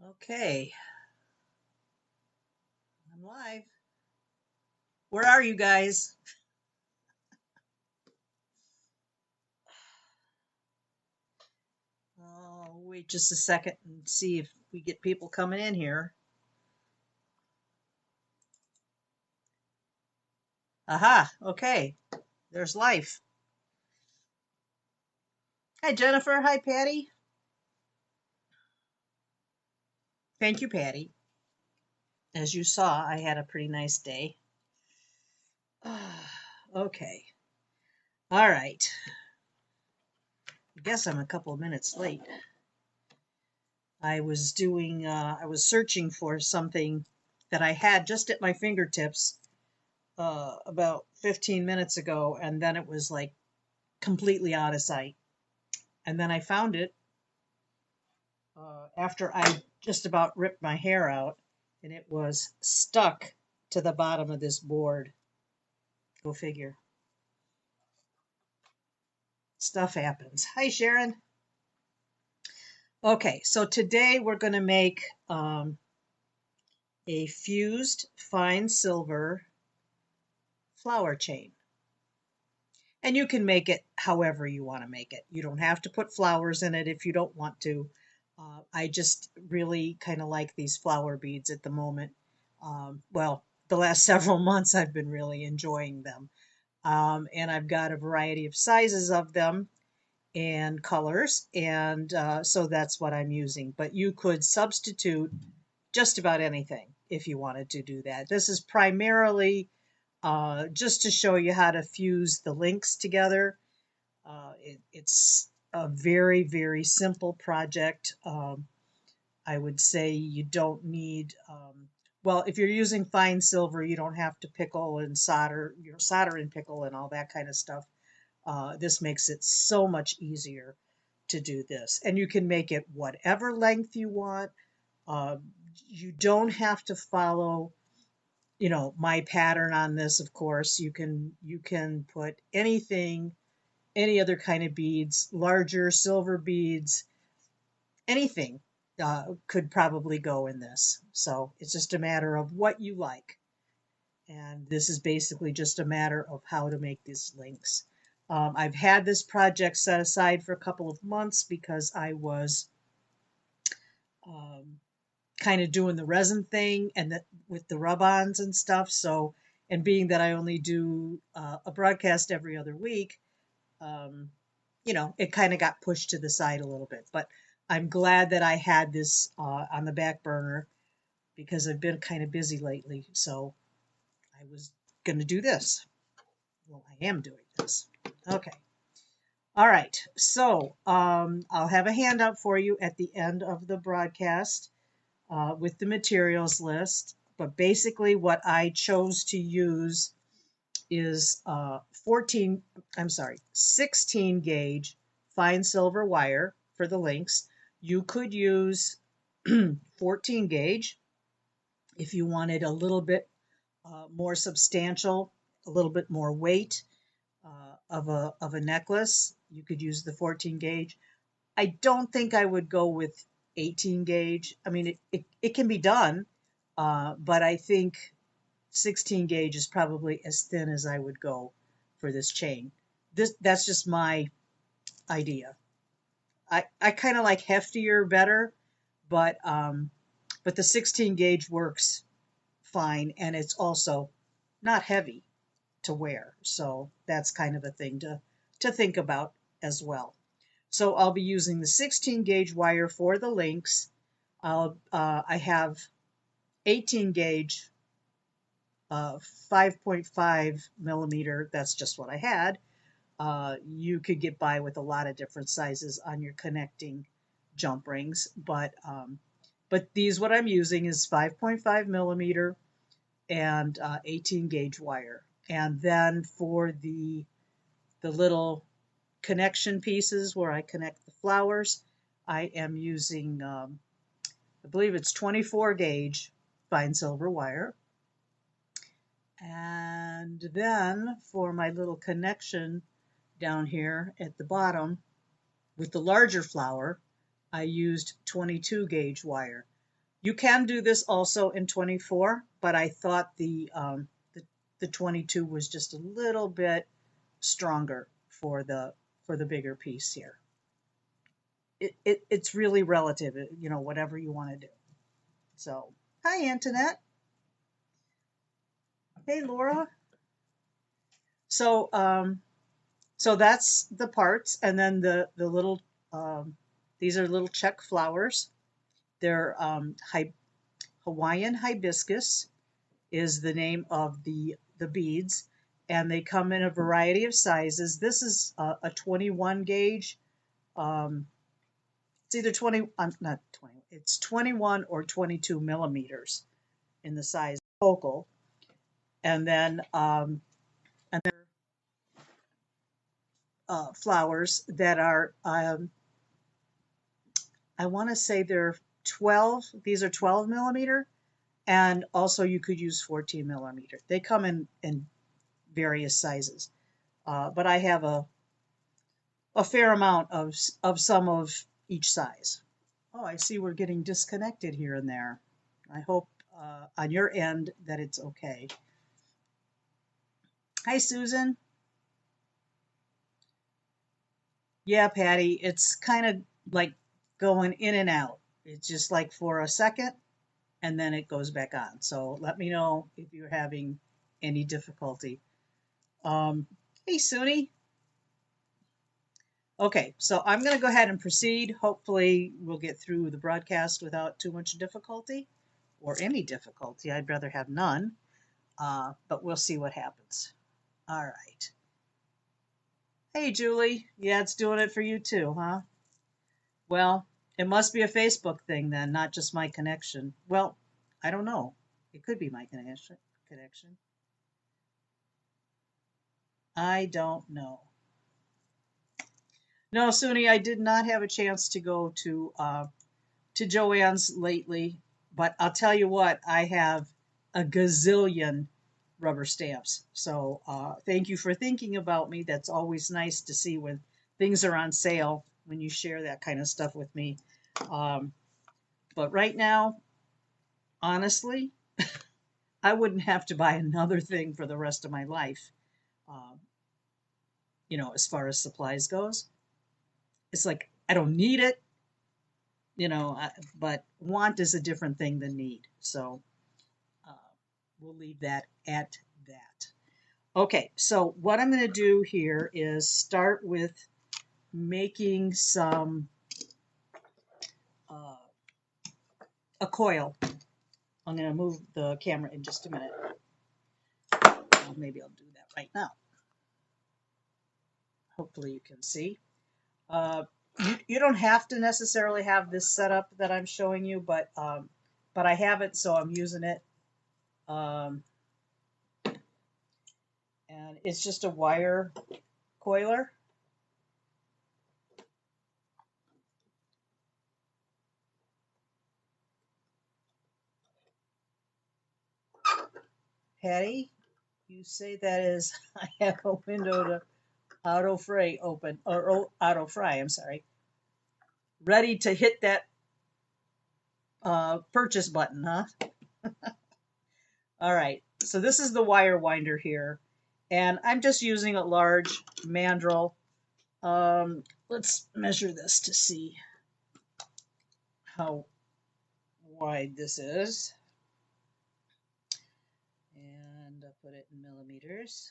Okay, I'm live. Where are you guys? Oh, wait just a second and see if we get people coming in here. Aha, okay, there's life. Hi, Jennifer. Hi, Patty. Thank you, Patty. As you saw, I had a pretty nice day. Okay, all right. I guess I'm a couple of minutes late. I was searching for something that I had just at my fingertips about 15 minutes ago, and then it was like completely out of sight. And then I found it after I just about ripped my hair out, and it was stuck to the bottom of this board. Go figure. Stuff happens. Hi, Sharon. Okay, so today we're going to make a fused fine silver flower chain. And you can make it however you want to make it. You don't have to put flowers in it if you don't want to. I just really kind of like these flower beads at the moment. Well, the last several months I've been really enjoying them. And I've got a variety of sizes of them and colors, and so that's what I'm using. But you could substitute just about anything if you wanted to do that. This is primarily just to show you how to fuse the links together. It's a very, very simple project. I would say you don't need, well, if you're using fine silver, you don't have to pickle and solder, solder and pickle and all that kind of stuff. This makes it so much easier to do this. And you can make it whatever length you want. Uh, you don't have to follow, my pattern on this, of course. You can put anything, any other kind of beads, larger silver beads, anything could probably go in this. So it's just a matter of what you like. And this is basically just a matter of how to make these links. I've had this project set aside for a couple of months because I was um, kind of doing the resin thing and with the rub-ons and stuff. So, and being that I only do a broadcast every other week, um, it kind of got pushed to the side a little bit. But I'm glad that I had this on the back burner because I've been kind of busy lately. So I was going to do this. Well, I am doing this. Okay. All right. So I'll have a handout for you at the end of the broadcast with the materials list. But basically, what I chose to use is 16 gauge fine silver wire for the links. You could use 14 gauge if you wanted a little bit more substantial, a little bit more weight of a necklace. You could use the 14 gauge. I don't think I would go with 18 gauge. I mean, it can be done, but I think 16 gauge is probably as thin as I would go for this chain. That's just my idea. I kind of like heftier better, but the 16 gauge works fine, and it's also not heavy to wear. So that's kind of a thing to think about as well. So I'll be using the 16 gauge wire for the links. I have 18 gauge 5.5 millimeter. That's just what I had. You could get by with a lot of different sizes on your connecting jump rings, but these what I'm using is 5.5 millimeter and 18 gauge wire. And then for the little connection pieces where I connect the flowers, I am using I believe it's 24 gauge fine silver wire. And then for my little connection down here at the bottom with the larger flower, I used 22 gauge wire. You can do this also in 24, but I thought the 22 was just a little bit stronger for the bigger piece here. It's really relative, you know, whatever you want to do. So, hi Antoinette. Hey Laura. So so that's the parts, and then the little these are little Czech flowers. They're Hawaiian hibiscus is the name of the beads, and they come in a variety of sizes. This is a 21 gauge. It's either 20, not 20, it's 21 or 22 millimeters in the size focal. And then flowers that are, I want to say they're 12, these are 12 millimeter, and also you could use 14 millimeter. They come in various sizes, but I have a fair amount of some of each size. Oh, I see we're getting disconnected here and there. I hope on your end that it's okay. Hi, Susan. Yeah, Patty, it's kind of like going in and out. It's just like for a second and then it goes back on. So let me know if you're having any difficulty. Hey, Suni. Okay, so I'm going to go ahead and proceed. Hopefully, we'll get through the broadcast without too much difficulty or any difficulty. I'd rather have none, but we'll see what happens. All right. Hey, Julie. Yeah, it's doing it for you too, huh? Well, it must be a Facebook thing then, not just my connection. Well, I don't know. It could be my connection. I don't know. No, Suni, I did not have a chance to go to Joann's lately, but I'll tell you what, I have a gazillion rubber stamps. So thank you for thinking about me. That's always nice to see when things are on sale when you share that kind of stuff with me. But right now, honestly, I wouldn't have to buy another thing for the rest of my life. Um, you know, as far as supplies goes, it's like I don't need it, you know, but want is a different thing than need. So uh, we'll leave that at that. Okay, so what I'm going to do here is start with making some a coil. I'm going to move the camera in just a minute. Well, maybe I'll do that right now. Hopefully you can see. You don't have to necessarily have this setup that I'm showing you, but I have it, so I'm using it. And it's just a wire coiler. Patty, you say that is, I have a window to auto fray open, or auto fry, I'm sorry. Ready to hit that purchase button, huh? All right, so this is the wire winder here, and I'm just using a large mandrel. Let's measure this to see how wide this is. And I'll put it in millimeters.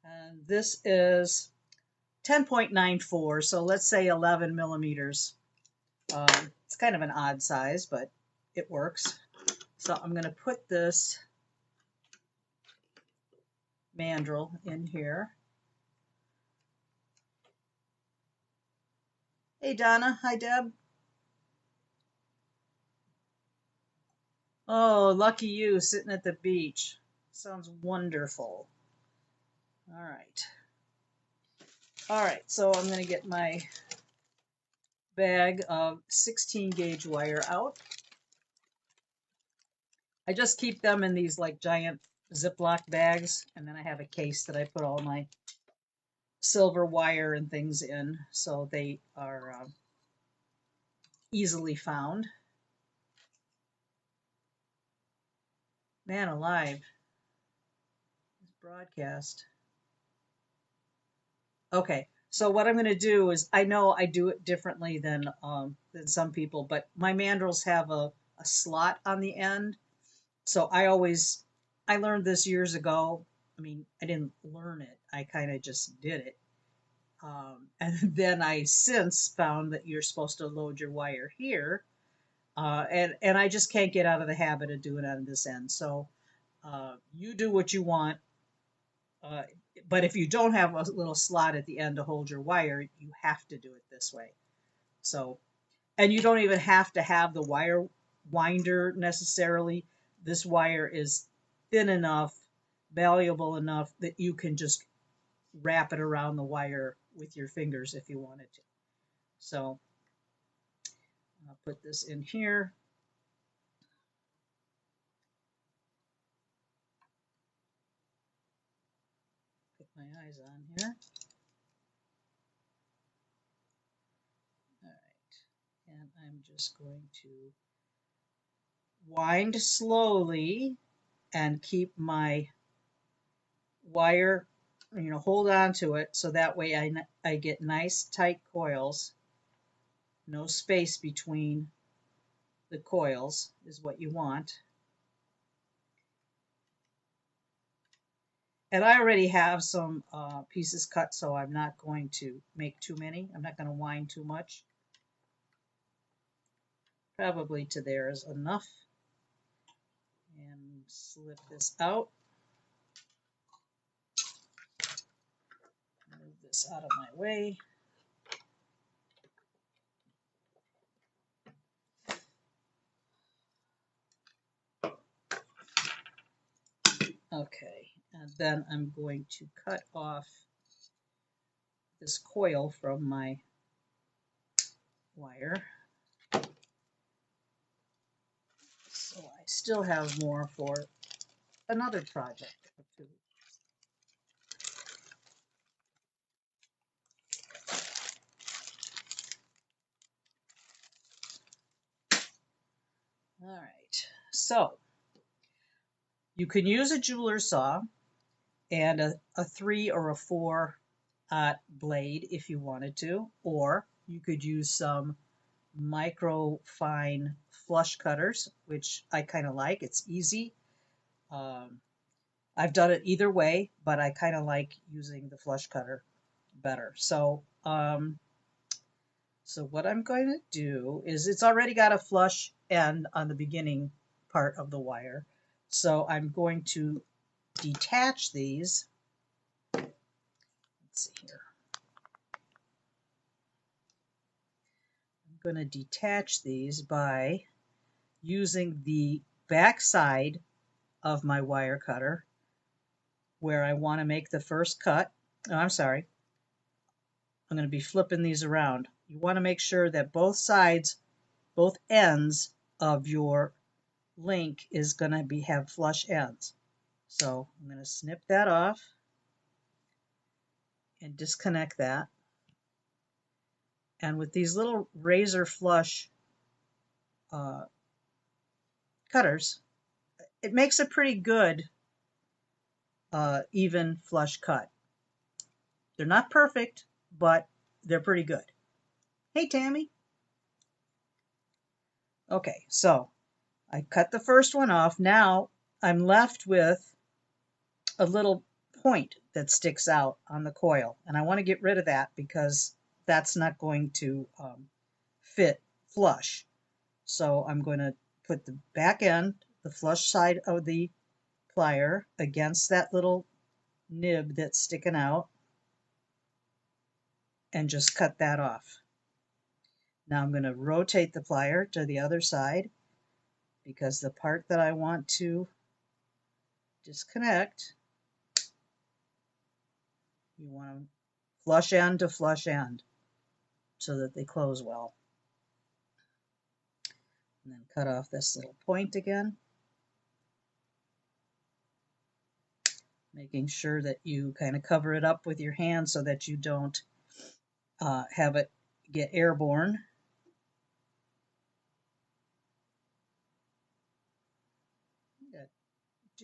And this is 10.94, so let's say 11 millimeters. It's kind of an odd size, but it works. So I'm going to put this mandrel in here. Hey Donna, hi Deb. Oh, lucky you, sitting at the beach. Sounds wonderful. All right. All right, so I'm going to get my bag of 16 gauge wire out. I just keep them in these like giant Ziploc bags, and then I have a case that I put all my silver wire and things in, so they are easily found. Man alive, this broadcast. Okay, so what I'm going to do is, I know I do it differently than some people, but my mandrels have a slot on the end. So I learned this years ago. I mean, I didn't learn it, I kind of just did it. And then I since found that you're supposed to load your wire here. And I just can't get out of the habit of doing it on this end. So you do what you want. Uh, but if you don't have a little slot at the end to hold your wire, you have to do it this way. So, and you don't even have to have the wire winder necessarily. This wire is thin enough, malleable enough that you can just wrap it around the wire with your fingers if you wanted to. So I'll put this in here. Put my eyes on here. All right. And I'm just going to wind slowly and keep my wire, hold on to it so that way I get nice tight coils. No space between the coils is what you want. And I already have some pieces cut, so I'm not going to make too many. I'm not going to wind too much. Probably to there is enough. And slip this out. Move this out of my way. Okay, and then I'm going to cut off this coil from my wire. So I still have more for another project or two. All right, so you can use a jeweler's saw and a 3 or a 4 blade if you wanted to, or you could use some micro fine flush cutters, which I kind of like. It's easy. I've done it either way, but I kind of like using the flush cutter better. So what I'm going to do is, it's already got a flush end on the beginning part of the wire. So I'm going to detach these. Let's see here. I'm going to detach these by using the back side of my wire cutter where I want to make the first cut. Oh, I'm sorry. I'm going to be flipping these around. You want to make sure that both sides, both ends of your link is going to have flush ends. So I'm going to snip that off and disconnect that. And with these little razor flush cutters, it makes a pretty good even flush cut. They're not perfect, but they're pretty good. Hey, Tammy. Okay, so I cut the first one off. Now I'm left with a little point that sticks out on the coil, and I want to get rid of that because that's not going to fit flush. So I'm going to put the back end, the flush side of the plier, against that little nib that's sticking out and just cut that off. Now I'm going to rotate the plier to the other side because the part that I want to disconnect, you want to flush end to flush end so that they close well. And then cut off this little point again, making sure that you kind of cover it up with your hand so that you don't have it get airborne.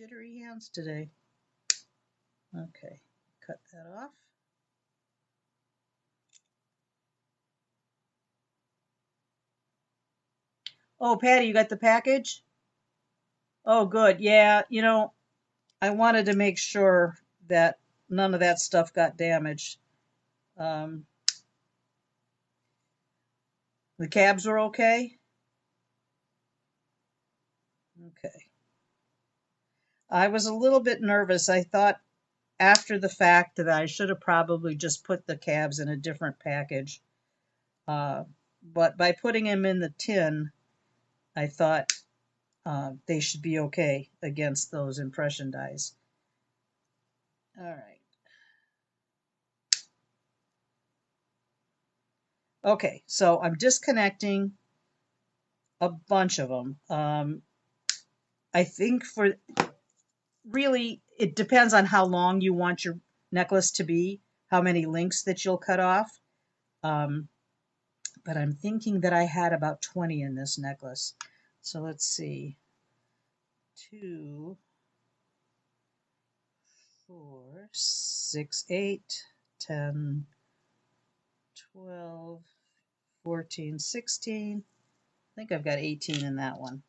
jittery hands today. Okay, cut that off. Oh, Patty, you got the package? Oh, good. Yeah, you know, I wanted to make sure that none of that stuff got damaged. Um, the cabs were okay? Okay. I was a little bit nervous. I thought after the fact that I should have probably just put the cabs in a different package. Uh, but by putting them in the tin, I thought they should be okay against those impression dies. All right. Okay, so I'm disconnecting a bunch of them. I think for really, it depends on how long you want your necklace to be, how many links that you'll cut off. Um, but I'm thinking that I had about 20 in this necklace. So let's see. 2, 4, 6, 8, 10, 12, 14, 16. I think I've got 18 in that one.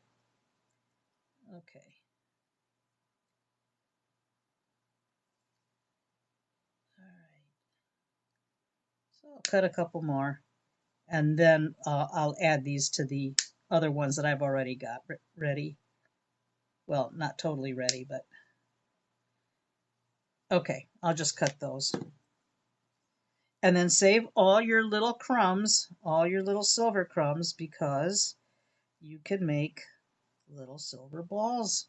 Okay. All right. So I'll cut a couple more, and then I'll add these to the other ones that I've already got ready. Well, not totally ready, but okay, I'll just cut those. And then save all your little crumbs, all your little silver crumbs, because you can make little silver balls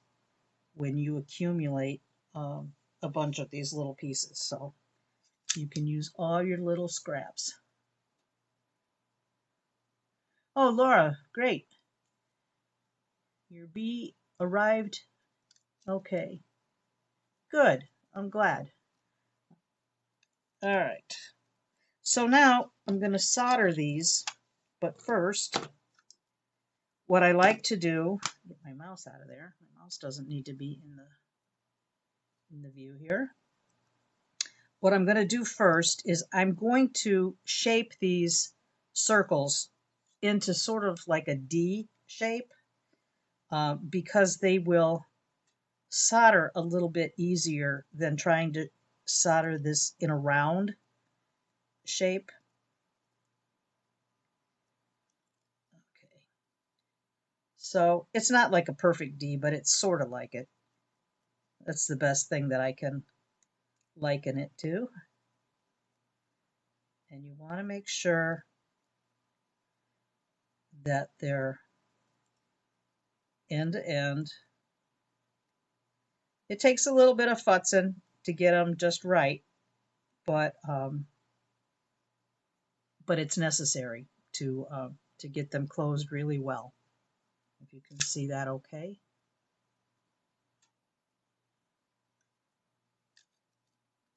when you accumulate a bunch of these little pieces. So you can use all your little scraps. Oh, Laura, great. Your bee arrived. Okay, good. I'm glad. All right. So now I'm going to solder these, but first, what I like to do, get my mouse out of there. My mouse doesn't need to be in the view here. What I'm going to do first is I'm going to shape these circles into sort of like a D shape because they will solder a little bit easier than trying to solder this in a round shape. Okay. So it's not like a perfect D, but it's sort of like it. That's the best thing that I can liken it to. And you want to make sure that they're end to end. It takes a little bit of futzing to get them just right, but it's necessary to get them closed really well. If you can see that okay.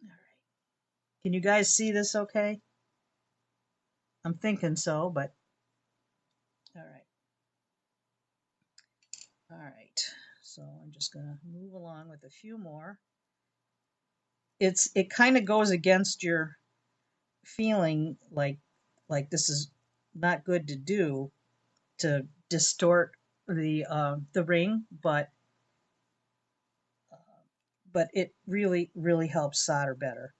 All right. Can you guys see this okay? I'm thinking so, but all right. All right. So I'm just going to move along with a few more. It kind of goes against your feeling like this is not good to do, to distort the ring, but it really helps solder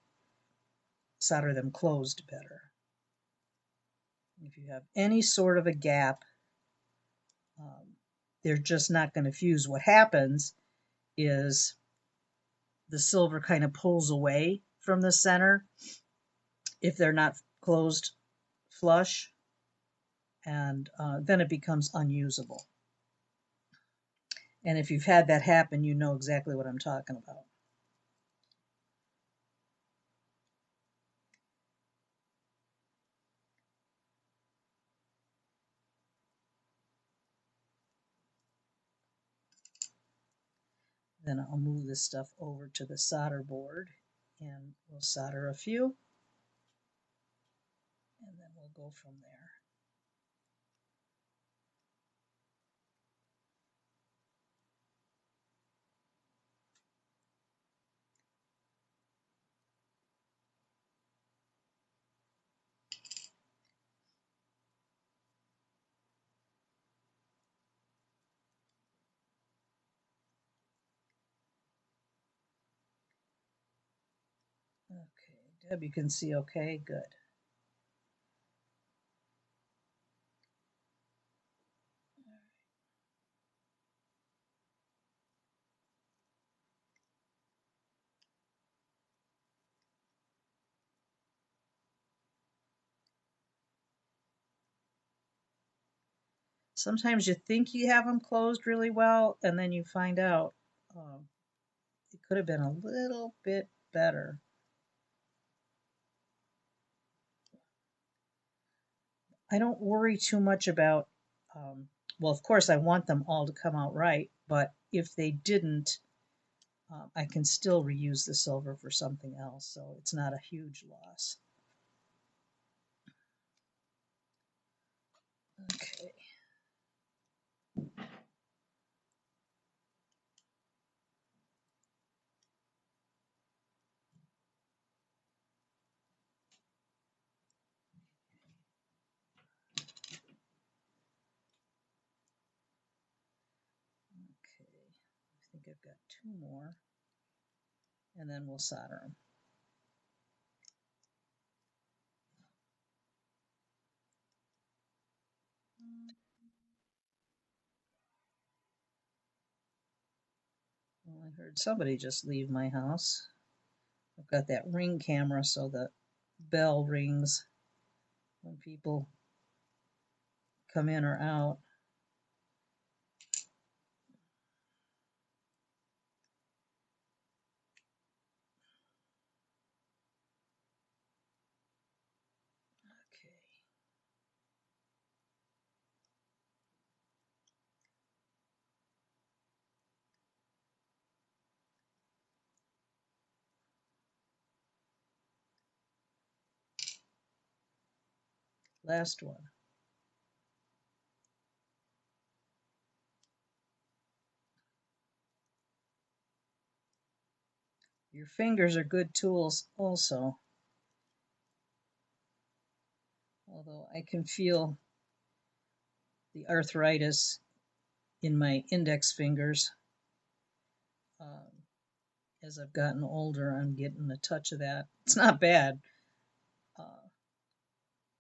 them closed better. If you have any sort of a gap, they're just not going to fuse. What happens is the silver kind of pulls away from the center if they're not closed flush, and then it becomes unusable. And if you've had that happen, you know exactly what I'm talking about. Then I'll move this stuff over to the solder board, and we'll solder a few, and then we'll go from there. Okay, Deb, you can see okay, good. Sometimes you think you have them closed really well, and then you find out it could have been a little bit better. I don't worry too much about, well, of course, I want them all to come out right, but if they didn't, I can still reuse the silver for something else, so it's not a huge loss. Okay. Okay, I think I've got two more, and then we'll solder them. Well, I heard somebody just leave my house. I've got that Ring camera, so the bell rings when people come in or out. Okay. Last one. Your fingers are good tools also, although I can feel the arthritis in my index fingers. As I've gotten older, I'm getting a touch of that. It's not bad, uh,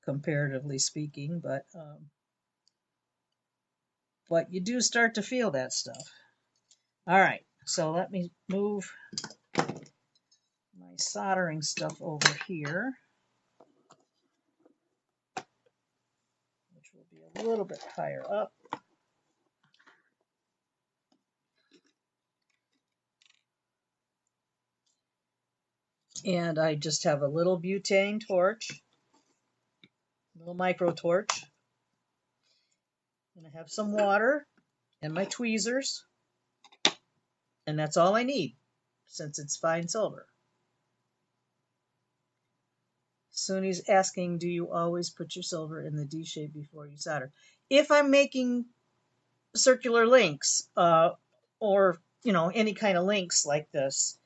comparatively speaking, but you do start to feel that stuff. All right, so let me move my soldering stuff over here, which will be a little bit higher up. And I just have a little butane torch, little micro torch, and I have some water and my tweezers, and that's all I need since it's fine silver. Suni's asking, do you always put your silver in the D shape before you solder? If I'm making circular links, or any kind of links like this,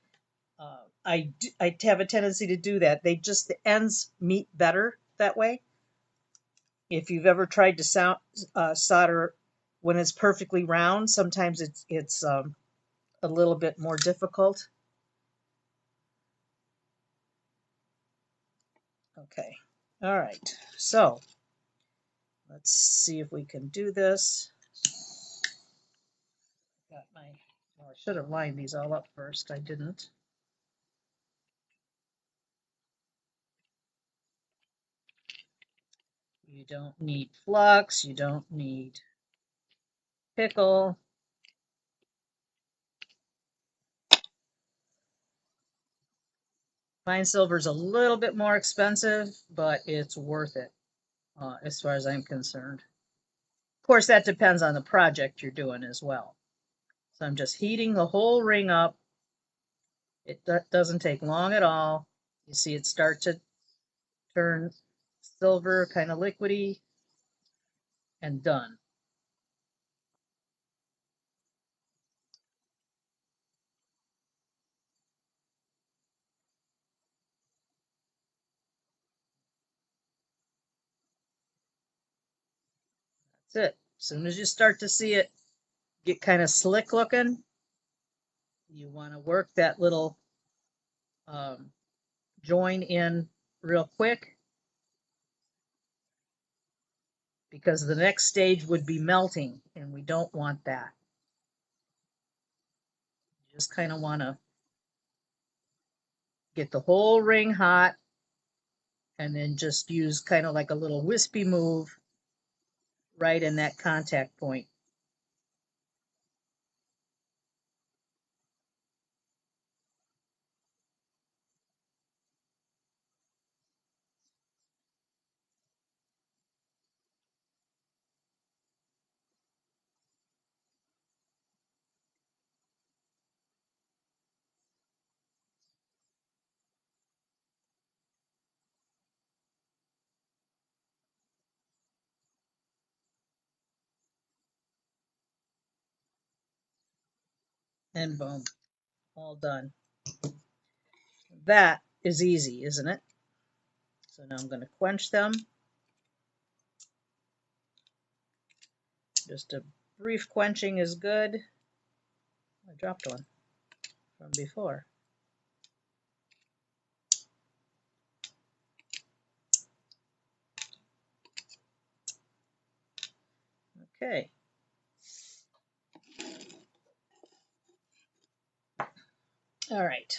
I have a tendency to do that. The ends meet better that way. If you've ever tried to solder when it's perfectly round, sometimes it's a little bit more difficult. Okay, all right, so let's see if we can do this. Got well, I should have lined these all up first. I didn't. You don't need flux. You don't need pickle. Fine silver is a little bit more expensive, but it's worth it as far as I'm concerned. Of course, that depends on the project you're doing as well. So I'm just heating the whole ring up. It doesn't take long at all. You see it start to turn silver, kind of liquidy, and done. That's it. As soon as you start to see it get kind of slick looking, you want to work that little join in real quick, because the next stage would be melting, and we don't want that. You just kind of want to get the whole ring hot, and then just use kind of like a little wispy move right in that contact point. And boom, all done. That is easy, isn't it? So now I'm going to quench them. Just a brief quenching is good. I dropped one from before. Okay. All right.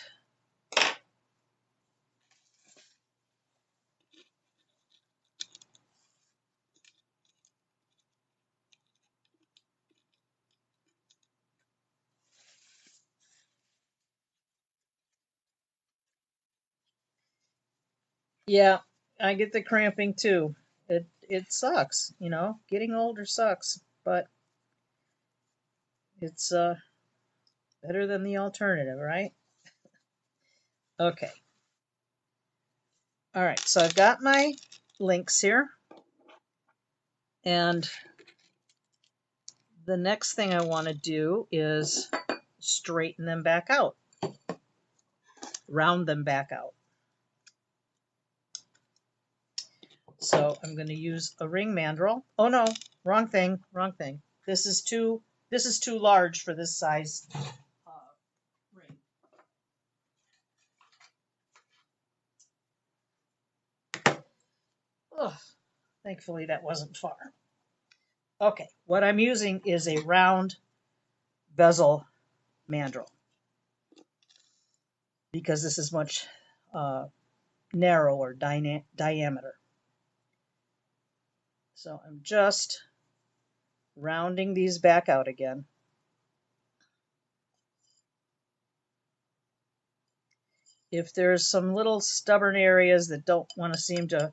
Yeah, I get the cramping too. It sucks, Getting older sucks, but it's better than the alternative, right? Okay. All right, so I've got my links here, and the next thing I want to do is straighten them back out, round them back out. So I'm going to use a ring mandrel. Oh no, wrong thing. This is too large for this size ring. Ugh, thankfully that wasn't far. Okay, what I'm using is a round bezel mandrel, because this is much narrower diameter. So I'm just rounding these back out again. If there's some little stubborn areas that don't want to seem to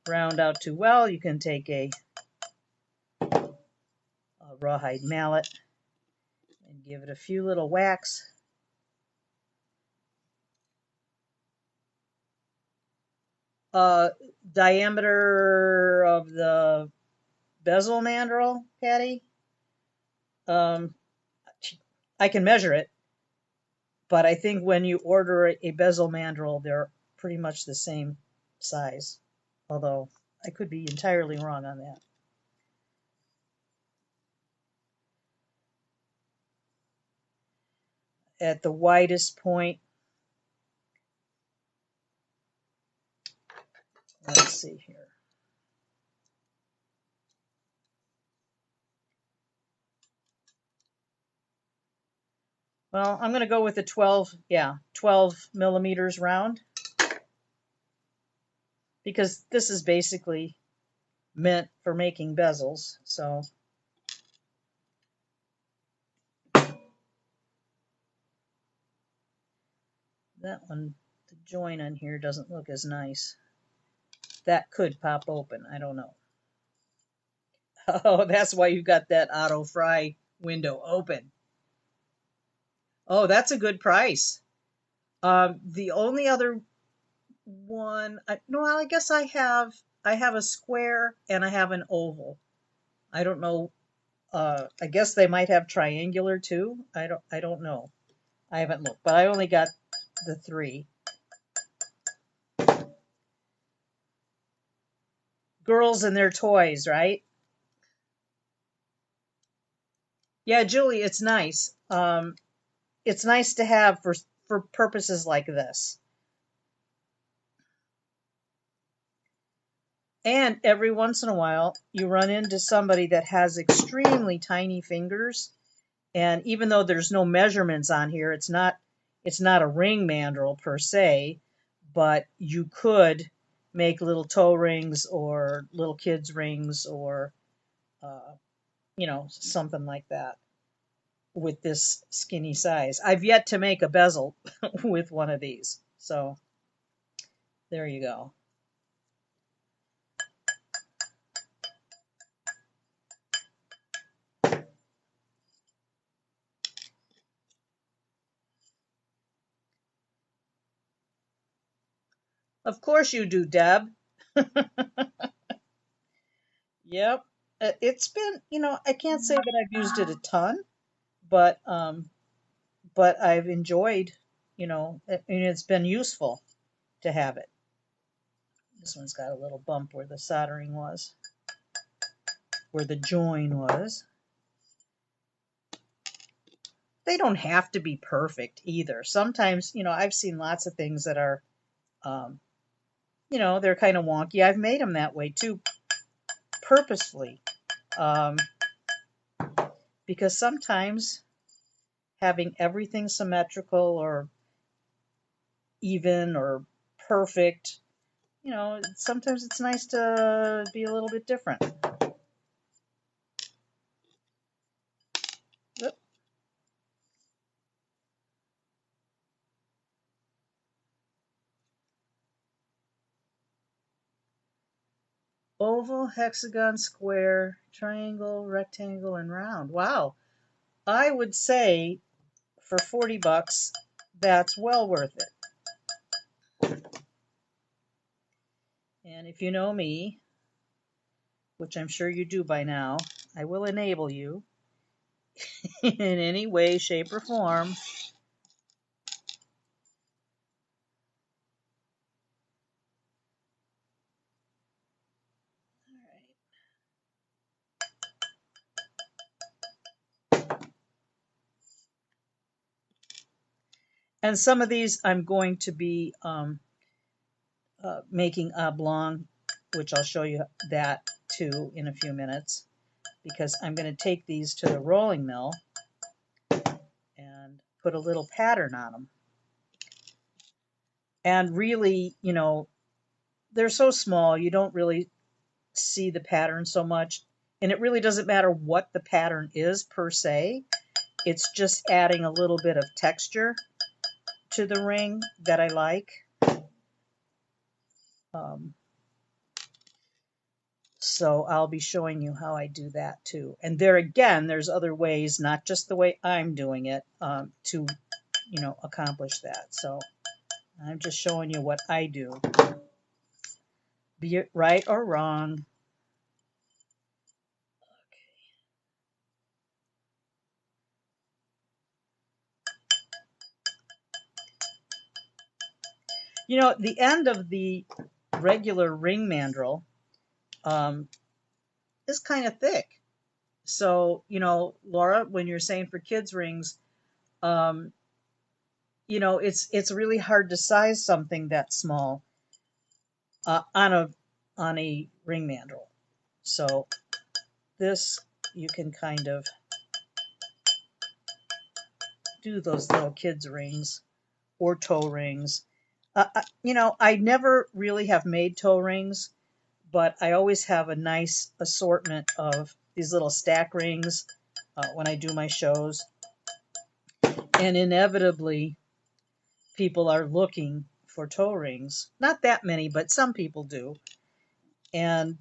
round out too well, you can take a rawhide mallet and give it a few little whacks. Diameter of the bezel mandrel, Patty? I can measure it, but I think when you order a bezel mandrel, they're pretty much the same size, although I could be entirely wrong on that. At the widest point, let's see here. Well, I'm going to go with a 12 millimeters round, because this is basically meant for making bezels. So that one, the join on here doesn't look as nice. That could pop open. I don't know. Oh, that's why you've got that auto fry window open. Oh, that's a good price. The only other one, no, I guess I have a square and I have an oval. I don't know. I guess they might have triangular too. I don't know. I haven't looked, but I only got the 3. Girls and their toys, right? Yeah, Julie, it's nice. It's nice to have for purposes like this. And every once in a while, you run into somebody that has extremely tiny fingers. And even though there's no measurements on here, it's not a ring mandrel per se, but you could make little toe rings or little kids rings or something like that with this skinny size. I've yet to make a bezel with one of these. So there you go. Of course you do, Deb. Yep. It's been, I can't say that I've used it a ton, but I've enjoyed, it's been useful to have it. This one's got a little bump where the soldering was, where the join was. They don't have to be perfect either. Sometimes, I've seen lots of things that are, they're kind of wonky. I've made them that way too, purposefully, because sometimes having everything symmetrical or even or perfect, sometimes it's nice to be a little bit different. Yep. Oval, hexagon, square, triangle, rectangle, and round. Wow. I would say for 40 bucks, that's well worth it. And if you know me, which I'm sure you do by now, I will enable you in any way, shape, or form. And some of these I'm going to be making oblong, which I'll show you that too in a few minutes, because I'm going to take these to the rolling mill and put a little pattern on them. And really, they're so small, you don't really see the pattern so much. And it really doesn't matter what the pattern is per se. It's just adding a little bit of texture to the ring that I like. So I'll be showing you how I do that too. And there again, there's other ways, not just the way I'm doing it, to accomplish that. So I'm just showing you what I do. Be it right or wrong. The end of the regular ring mandrel is kind of thick. So, Laura, when you're saying for kids rings, it's really hard to size something that small on a ring mandrel. So this, you can kind of do those little kids rings or toe rings. I never really have made toe rings, but I always have a nice assortment of these little stack rings when I do my shows. And inevitably, people are looking for toe rings. Not that many, but some people do. And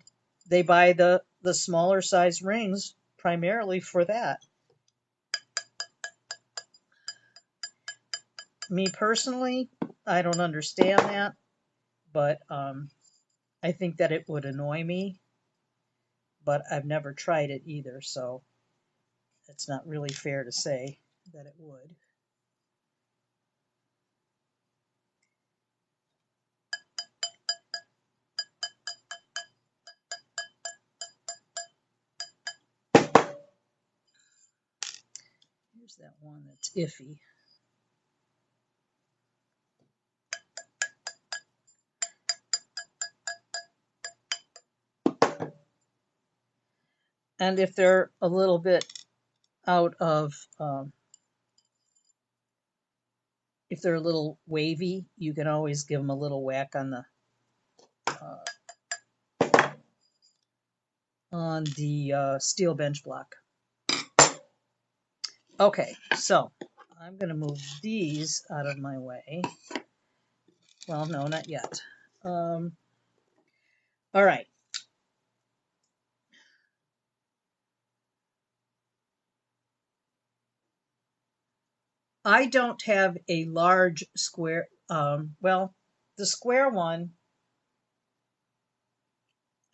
they buy the smaller size rings primarily for that. Me personally, I don't understand that, but I think that it would annoy me, but I've never tried it either, so it's not really fair to say that it would. Here's that one that's iffy. And if they're a little bit out of, if they're a little wavy, you can always give them a little whack on the steel bench block. Okay, so I'm going to move these out of my way. Well, no, not yet. All right. I don't have a large square. Well, the square one,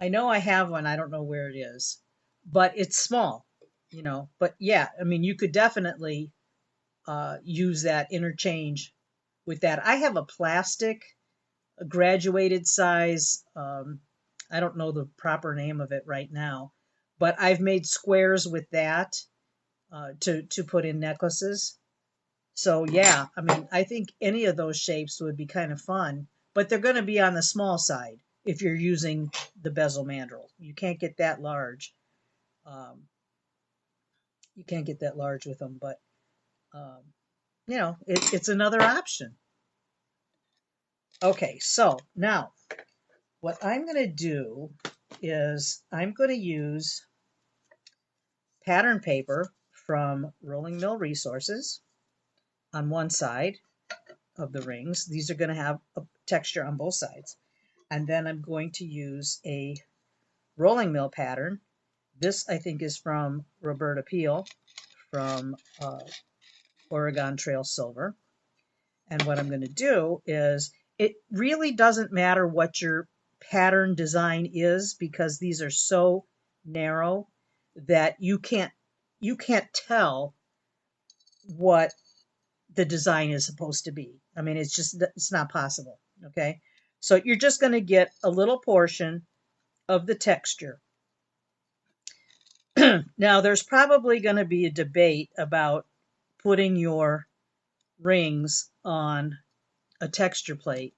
I know I have one. I don't know where it is, but it's small, you know. But yeah, I mean, you could definitely use that interchange with that. I have a plastic, a graduated size. I don't know the proper name of it right now, but I've made squares with that to put in necklaces. So yeah, I mean, I think any of those shapes would be kind of fun, but they're going to be on the small side if you're using the bezel mandrel. You can't get that large. Um, you can't get that large with them, but um, you know, it's another option. Okay, so now what I'm going to do is I'm going to use pattern paper from Rolling Mill Resources on one side of the rings. These are going to have a texture on both sides. And then I'm going to use a rolling mill pattern. This, I think, is from Roberta Peel from Oregon Trail Silver. And what I'm going to do is, it really doesn't matter what your pattern design is, because these are so narrow that you can't tell what the design is supposed to be. I mean, it's not possible. Okay, so you're just going to get a little portion of the texture. Now, there's probably going to be a debate about putting your rings on a texture plate,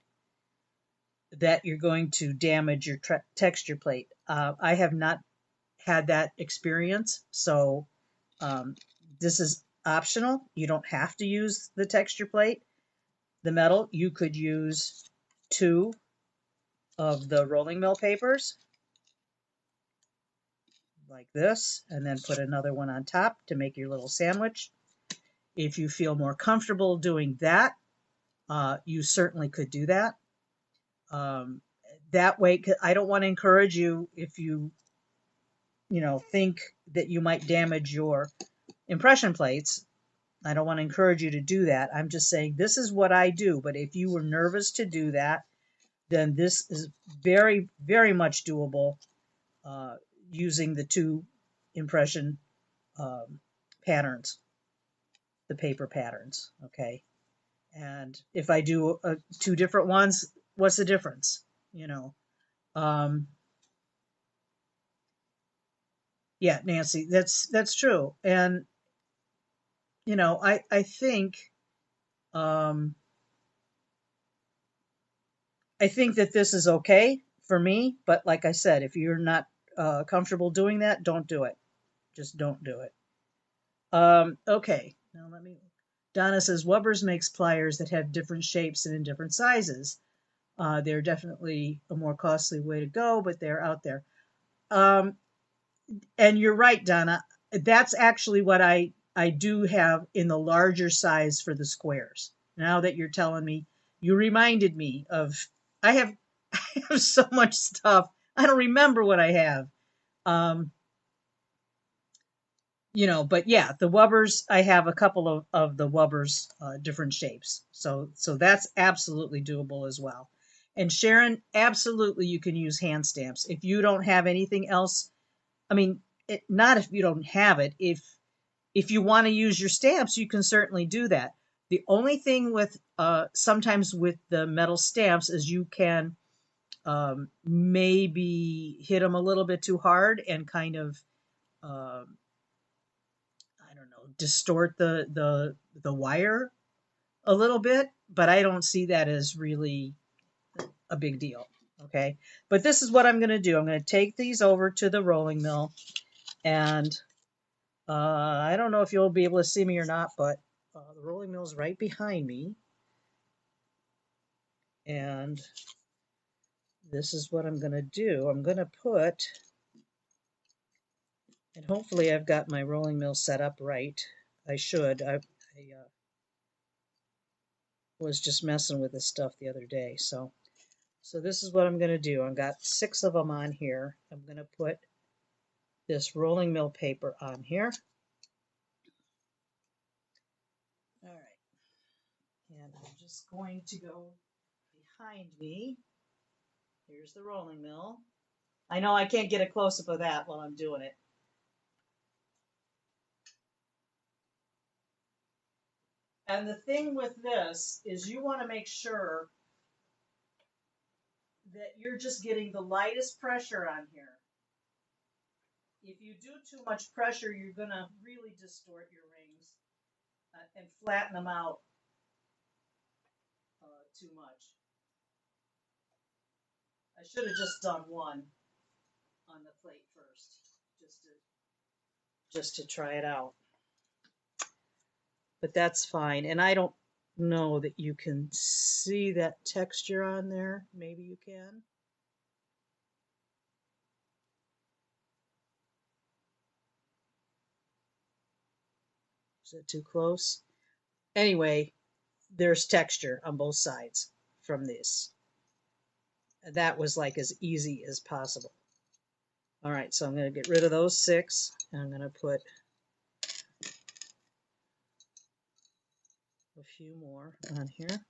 that you're going to damage your texture plate. I have not had that experience, so um, this is optional. You don't have to use the texture plate, the metal. You could use 2 of the rolling mill papers like this, and then put another one on top to make your little sandwich. If you feel more comfortable doing that, you certainly could do that. Um, that way, I don't want to encourage you, if you think that you might damage your impression plates. I don't want to encourage you to do that. I'm just saying this is what I do. But if you were nervous to do that, then this is very, very much doable using the 2 impression um, patterns, the paper patterns. Okay. And if I do 2 different ones, what's the difference? You know, um, yeah, Nancy, that's true. And I think um, I think that this is okay for me. But like I said, if you're not comfortable doing that, don't do it. Just don't do it. Okay, now let me. Donna says Wubbers makes pliers that have different shapes and in different sizes. They're definitely a more costly way to go, but they're out there. Um, and you're right, Donna. That's actually what I do have in the larger size for the squares. Now that you're telling me, you reminded me of. I have I have so much stuff. I don't remember what I have. Um, but yeah, the Wubbers. I have a couple of the Wubbers, different shapes. So that's absolutely doable as well. And Sharon, absolutely, you can use hand stamps if you don't have anything else. I mean, not if you don't have it. If you want to use your stamps, you can certainly do that. The only thing with sometimes with the metal stamps is you can maybe hit them a little bit too hard and kind of um, I don't know, distort the wire a little bit, but I don't see that as really a big deal. Okay, but this is what I'm going to do. I'm going to take these over to the rolling mill. And I don't know if you'll be able to see me or not, but the rolling mill is right behind me. And this is what I'm going to do. I'm going to put, and hopefully I've got my rolling mill set up right. I should. I was just messing with this stuff the other day. So this is what I'm going to do. I've got 6 of them on here. I'm going to put this rolling mill paper on here. All right. And I'm just going to go behind me. Here's the rolling mill. I know I can't get a close-up of that while I'm doing it. And the thing with this is you want to make sure that you're just getting the lightest pressure on here. If you do too much pressure, you're going to really distort your rings and flatten them out too much. I should have just done one on the plate first, just to try it out. But that's fine. And I don't know that you can see that texture on there. Maybe you can. Is it too close? Anyway, there's texture on both sides from this. That was like as easy as possible. All right, so I'm going to get rid of those 6, and I'm going to put a few more on here.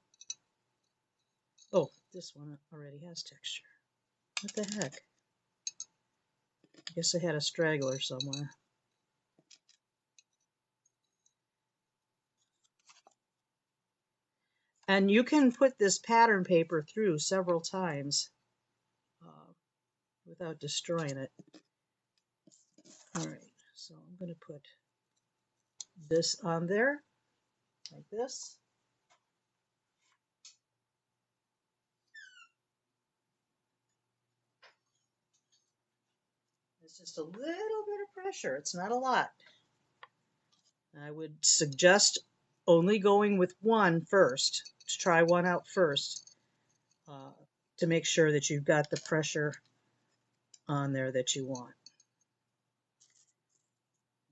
Oh, this one already has texture. What the heck? I guess I had a straggler somewhere. And you can put this pattern paper through several times without destroying it. All right, so I'm going to put this on there, like this. It's just a little bit of pressure. It's not a lot. I would suggest only going with one first, to try one out first, to make sure that you've got the pressure on there that you want.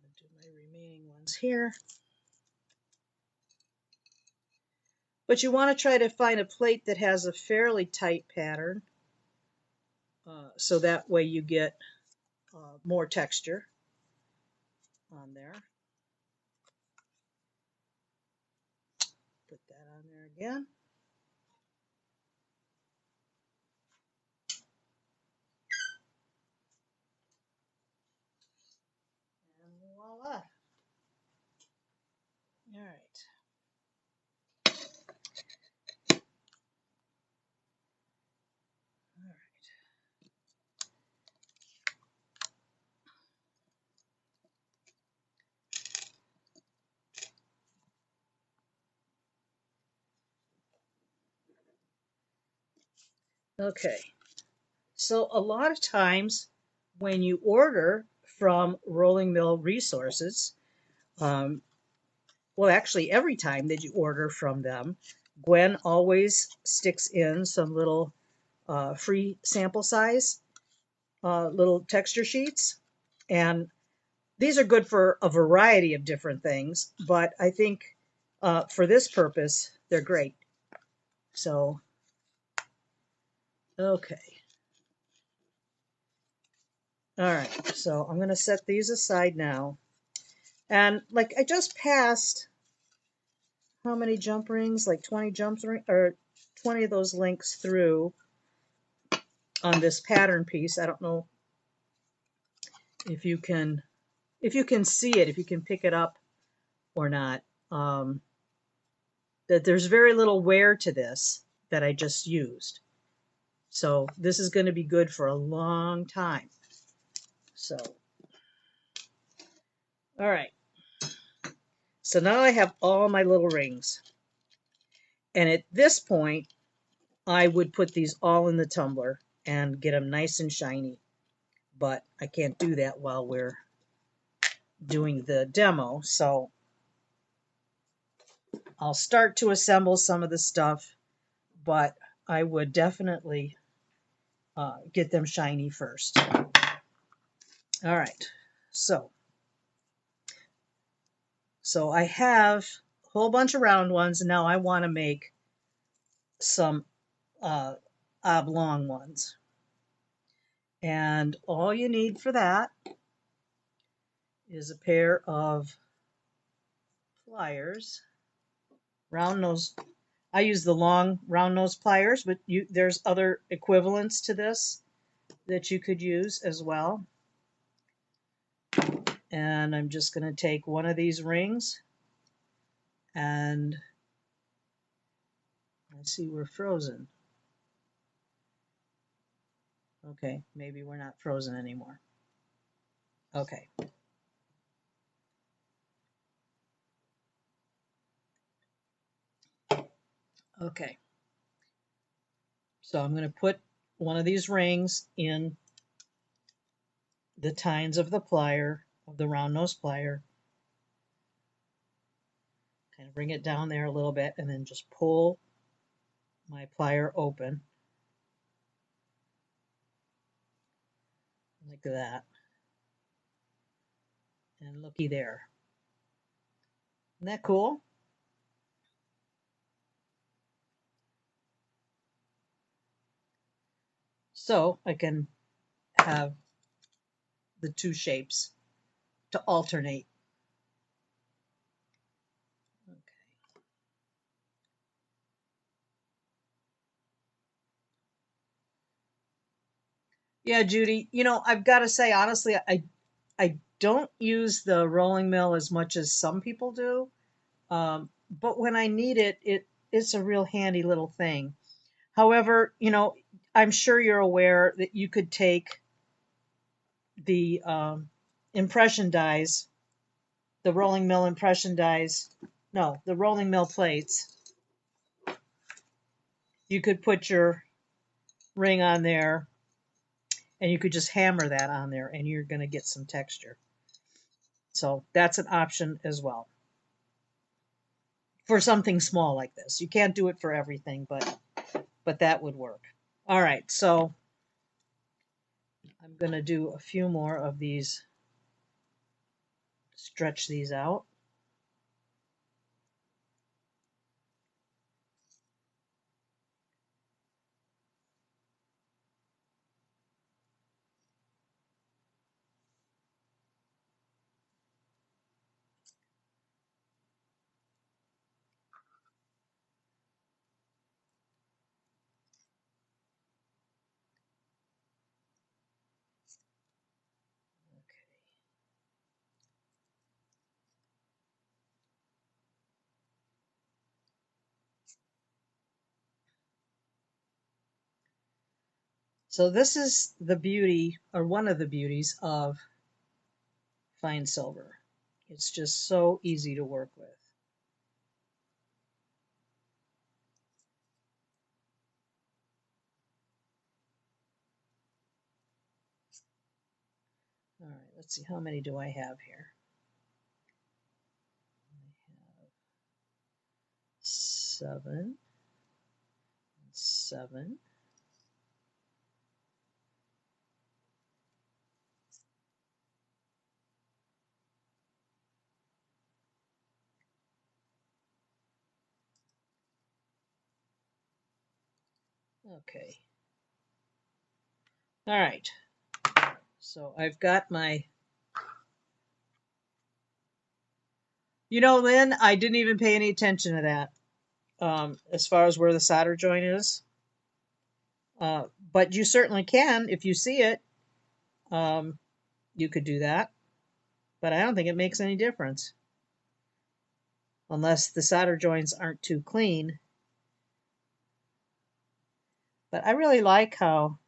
I'll do my remaining ones here. But you want to try to find a plate that has a fairly tight pattern, so that way you get more texture on there. Put that on there again. And voila. All right. All right. Okay. So a lot of times when you order from Rolling Mill Resources, well, actually every time that you order from them, Gwen always sticks in some little free sample size little texture sheets. And these are good for a variety of different things, but I think for this purpose, they're great. So, okay. All right, so I'm going to set these aside now. And like I just passed, how many jump rings? Like 20 jump rings, or 20 of those links through on this pattern piece. I don't know if you can see it, if you can pick it up or not. That there's very little wear to this that I just used. So this is going to be good for a long time. So, all right. So now I have all my little rings. And at this point, I would put these all in the tumbler and get them nice and shiny. But I can't do that while we're doing the demo. So I'll start to assemble some of the stuff, but I would definitely get them shiny first. All right, so I have a whole bunch of round ones, and now I want to make some oblong ones. And all you need for that is a pair of pliers, round nose. I use the long round nose pliers, but there's other equivalents to this that you could use as well. And I'm just going to take one of these rings, and I see we're frozen. Okay, maybe we're not frozen anymore. Okay. Okay. So I'm going to put one of these rings in the tines of the plier, of the round nose plier. Kind of bring it down there a little bit, and then just pull my plier open like that. And looky there. Isn't that cool? So I can have the two shapes to alternate. Okay. Yeah, Judy, I've got to say, honestly, I don't use the rolling mill as much as some people do. But when I need it, it's a real handy little thing. However, I'm sure you're aware that you could take the impression dies, the rolling mill impression dies, no, the rolling mill plates. You could put your ring on there, and you could just hammer that on there, and you're going to get some texture. So that's an option as well for something small like this. You can't do it for everything, but that would work. All right, so I'm going to do a few more of these, stretch these out. So this is the beauty, or one of the beauties, of fine silver. It's just so easy to work with. All right, let's see, how many do I have here? I have 7, 7. Okay. All right. So I've got my, Lynn, I didn't even pay any attention to that, as far as where the solder joint is. But you certainly can if you see it. You could do that, but I don't think it makes any difference unless the solder joints aren't too clean. But I really like how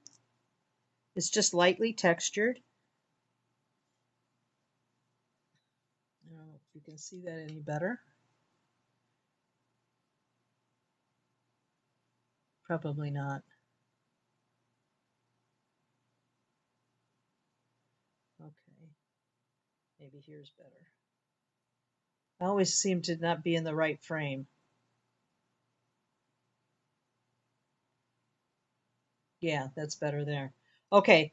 it's just lightly textured. I don't know if you can see that any better. Probably not. Okay. Maybe here's better. I always seem to not be in the right frame. Yeah, that's better there. Okay.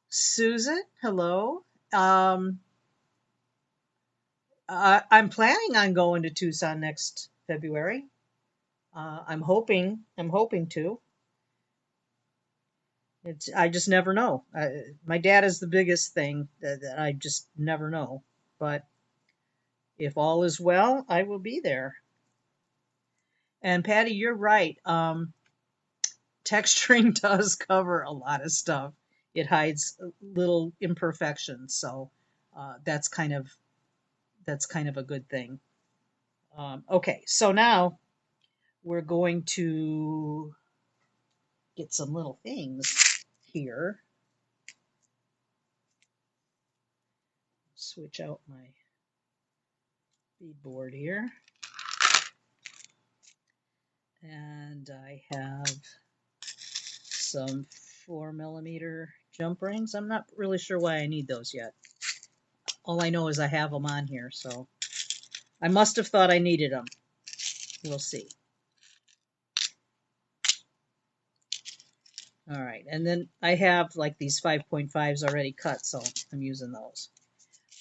Susan, hello. I'm planning on going to Tucson next February. I'm hoping to. I just never know. My dad is the biggest thing that I just never know. But if all is well, I will be there. And Patty, you're right. Texturing does cover a lot of stuff. It hides little imperfections, so that's kind of a good thing. Okay, so now we're going to get some little things here. Switch out my beadboard here. And I have some 4mm jump rings. I'm not really sure why I need those yet. All I know is I have them on here, so I must have thought I needed them. We'll see. All right, and then I have like these 5.5s already cut, so I'm using those.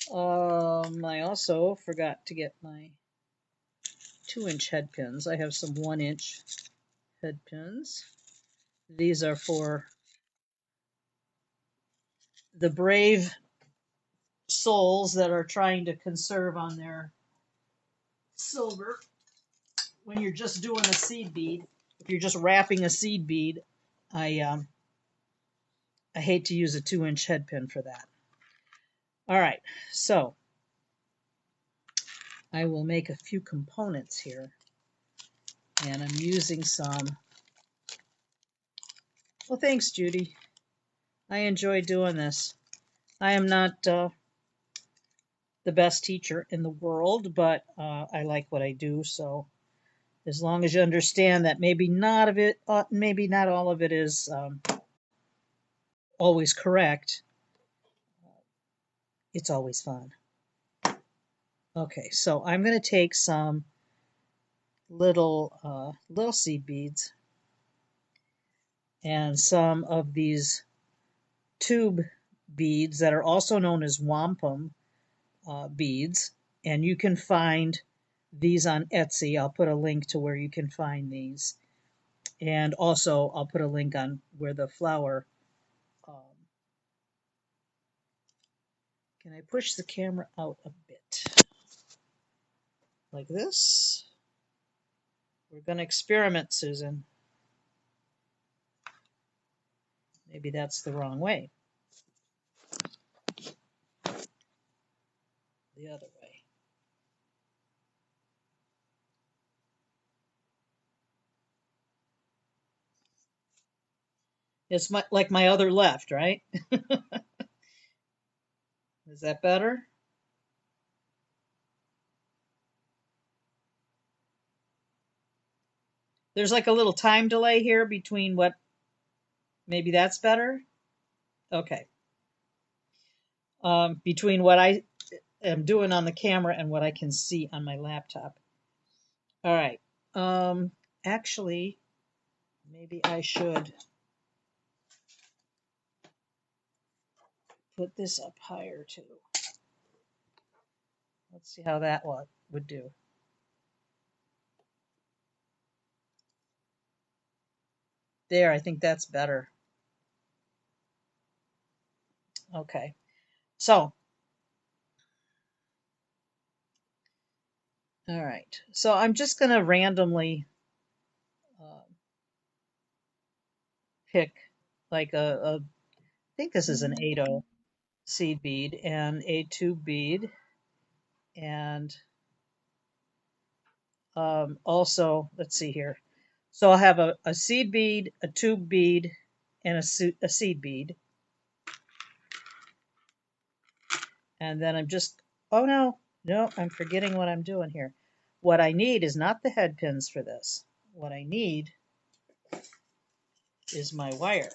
I also forgot to get my 2-inch head pins. I have some 1-inch head pins. These are for the brave souls that are trying to conserve on their silver when you're just doing a seed bead. If you're just wrapping a seed bead, I hate to use a 2-inch head pin for that. All right, so I will make a few components here, and I'm using some. Well, thanks, Judy. I enjoy doing this. I am not the best teacher in the world, but I like what I do. So as long as you understand that maybe not all of it is always correct, it's always fun. Okay, so I'm going to take some little seed beads and some of these tube beads that are also known as wampum beads, and you can find these on Etsy. I'll put a link to where you can find these, and also I'll put a link on where the flower. Can I push the camera out a bit like this? We're going to experiment, Susan. Maybe that's the wrong way. The other way. It's like my other left, right? Is that better? There's like a little time delay here between what, maybe that's better? Okay. Between what I am doing on the camera and what I can see on my laptop. All right. Actually, maybe I should put this up higher too. Let's see how that would do. There, I think that's better. Okay. So, all right. So I'm just going to randomly pick like I think this is an 8/0 seed bead and a tube bead, and also, let's see here. So I'll have a seed bead, a tube bead, and a seed bead. And then I'm just, oh no, I'm forgetting what I'm doing here. What I need is not the head pins for this. What I need is my wire.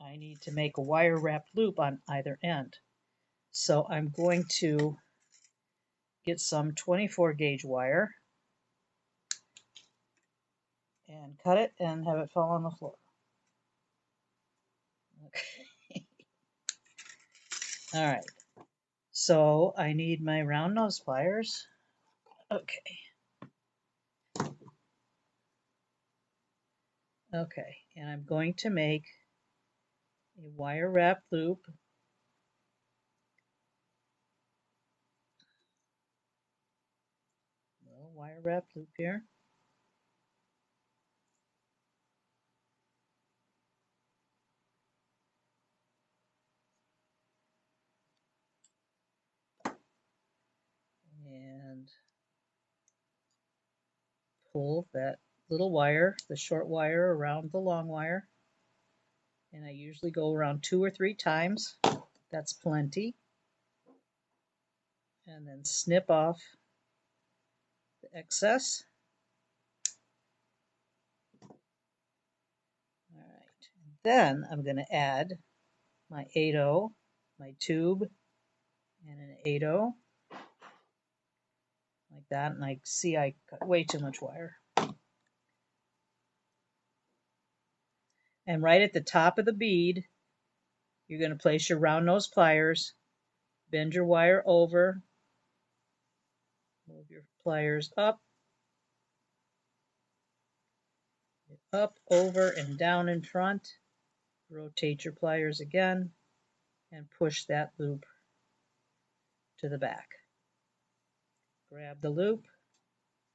I need to make a wire wrapped loop on either end. So I'm going to get some 24 gauge wire and cut it and have it fall on the floor. Okay. All right. So I need my round nose pliers. Okay. Okay. And I'm going to make a wire wrap loop. Little wire wrap loop here. And pull that little wire, the short wire, around the long wire. And I usually go around 2 or 3 times. That's plenty. And then snip off the excess. All right. Then I'm going to add my 8/0, my tube, and an 8/0 like that. And I see I got way too much wire. And right at the top of the bead, you're going to place your round nose pliers, bend your wire over, move your pliers up, over, and down in front. Rotate your pliers again and push that loop to the back. Grab the loop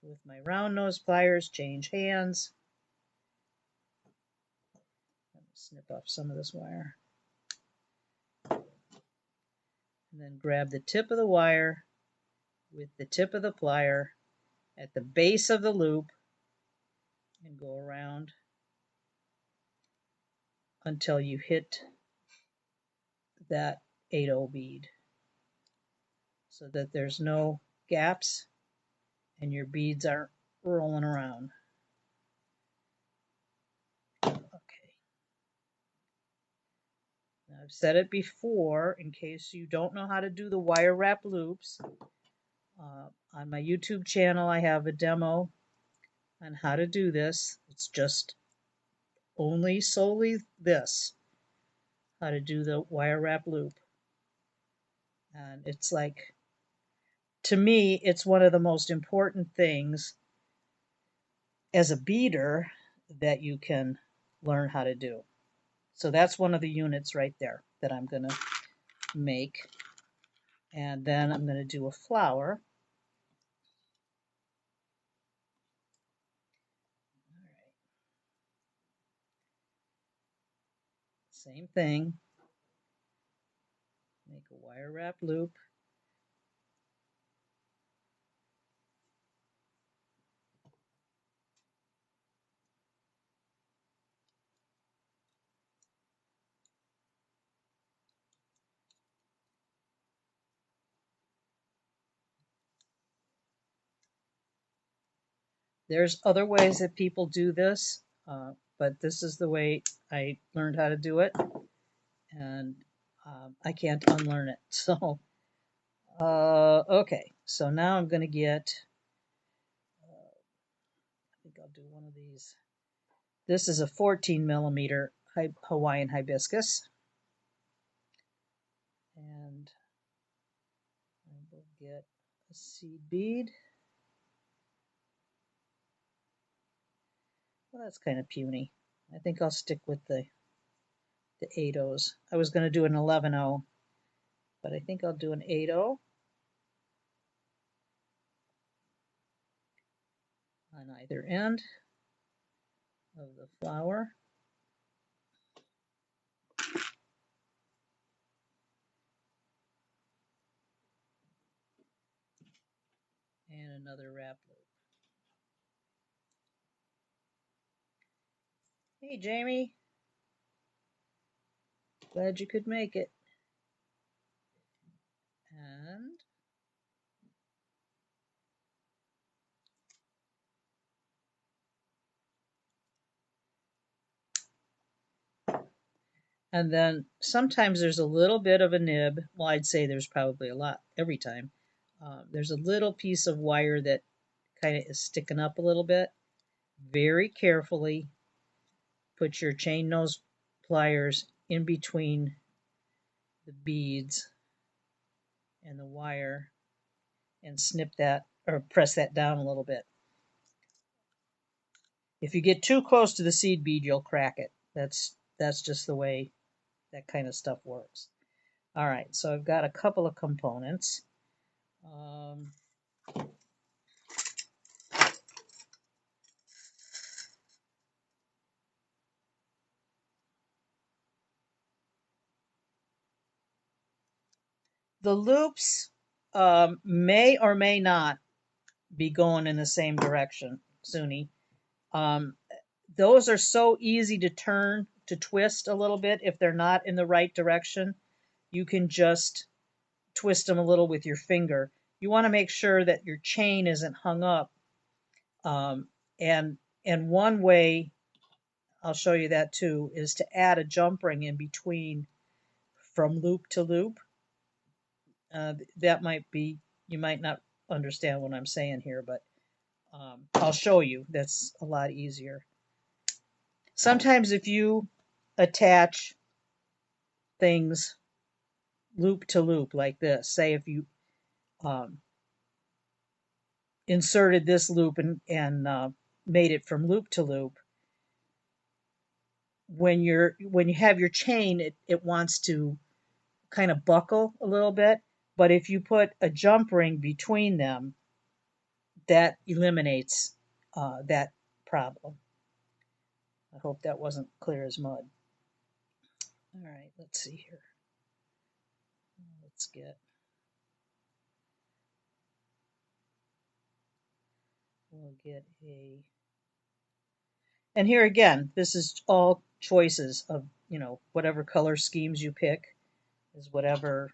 with my round nose pliers, change hands. Snip off some of this wire. And then grab the tip of the wire with the tip of the plier at the base of the loop and go around until you hit that 8/0 bead so that there's no gaps and your beads aren't rolling around. Okay. Now I've said it before in case you don't know how to do the wire wrap loops. On my YouTube channel, I have a demo on how to do this. It's just solely this, how to do the wire wrap loop. And it's like, to me, it's one of the most important things as a beader that you can learn how to do. So that's one of the units right there that I'm going to make. And then I'm going to do a flower. All right. Same thing. Make a wire wrap loop. There's other ways that people do this, but this is the way I learned how to do it, and I can't unlearn it. So, okay, so now I'm going to get, I think I'll do one of these. This is a 14 millimeter Hawaiian hibiscus, and I will get a seed bead. Well, that's kind of puny. I think I'll stick with the 8/0s. I was going to do an 11/0, but I think I'll do an 8/0 on either end of the flower. And another wrap loop. Hey, Jamie. Glad you could make it. And And then sometimes there's a little bit of a nib. Well, I'd say there's probably a lot every time. There's a little piece of wire that kind of is sticking up a little bit. Very carefully put your chain nose pliers in between the beads and the wire and snip that or press that down a little bit. If you get too close to the seed bead, you'll crack it. That's just the way that kind of stuff works. All right, so I've got a couple of components. The loops may or may not be going in the same direction, Suni. Um, those are so easy to turn, to twist a little bit if they're not in the right direction. You can just twist them a little with your finger. You want to make sure that your chain isn't hung up. Um, and one way, I'll show you that too, is to add a jump ring in between from loop to loop. That might be, you might not understand what I'm saying here, but I'll show you. That's a lot easier. Sometimes if you attach things loop to loop like this, say if you inserted this loop and made it from loop to loop, when you have your chain, it wants to kind of buckle a little bit. But if you put a jump ring between them, that eliminates that problem. I hope that wasn't clear as mud. All right, let's see here. We'll get a, and here again, this is all choices of, whatever color schemes you pick is whatever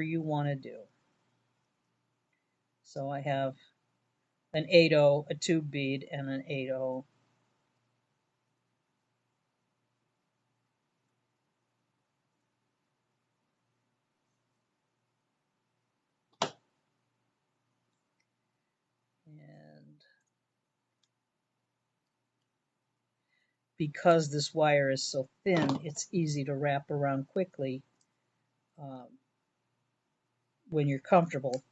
you want to do. So I have an 8/0, a tube bead, and an 8/0. And because this wire is so thin, it's easy to wrap around quickly when you're comfortable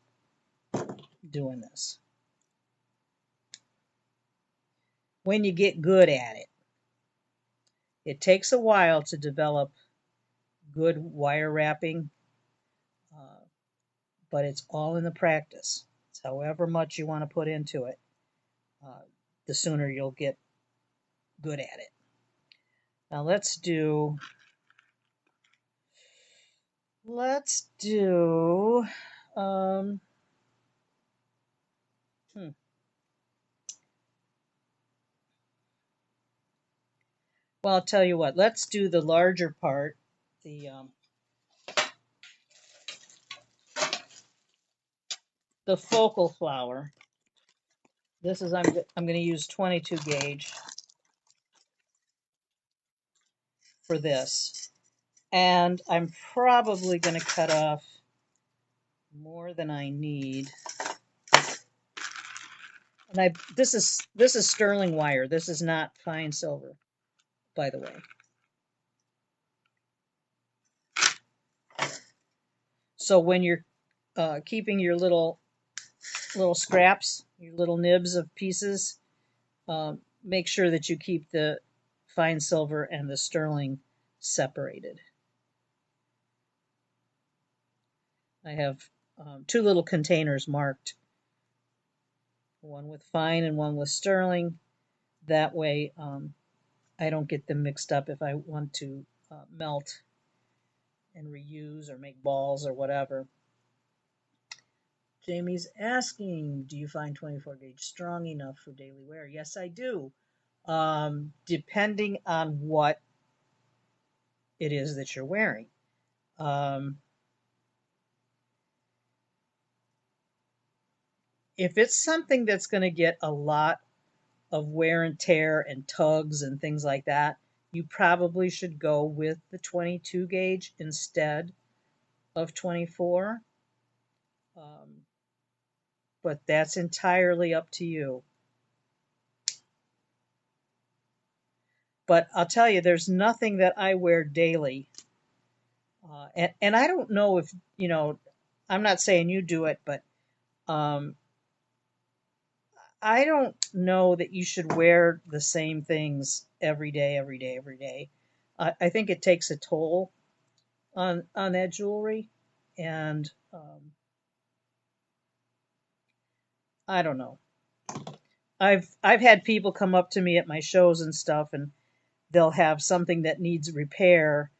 doing this. When you get good at it, it takes a while to develop good wire wrapping, but it's all in the practice. It's however much you want to put into it, the sooner you'll get good at it. Now let's do well, I'll tell you what, let's do the larger part, the focal flower. This is, I'm going to use 22 gauge for this. And I'm probably going to cut off more than I need. And this is sterling wire. This is not fine silver, by the way. So when you're keeping your little scraps, your little nibs of pieces, make sure that you keep the fine silver and the sterling separated. I have two little containers marked, one with fine and one with sterling. That way I don't get them mixed up if I want to melt and reuse or make balls or whatever. Jamie's asking, do you find 24 gauge strong enough for daily wear? Yes, I do. Depending on what it is that you're wearing. If it's something that's going to get a lot of wear and tear and tugs and things like that, you probably should go with the 22 gauge instead of 24. But that's entirely up to you. But I'll tell you, there's nothing that I wear daily. And I don't know if, I'm not saying you do it, but um, I don't know that you should wear the same things every day, every day, every day. I think it takes a toll on that jewelry, and I don't know. I've had people come up to me at my shows and stuff, and they'll have something that needs repair,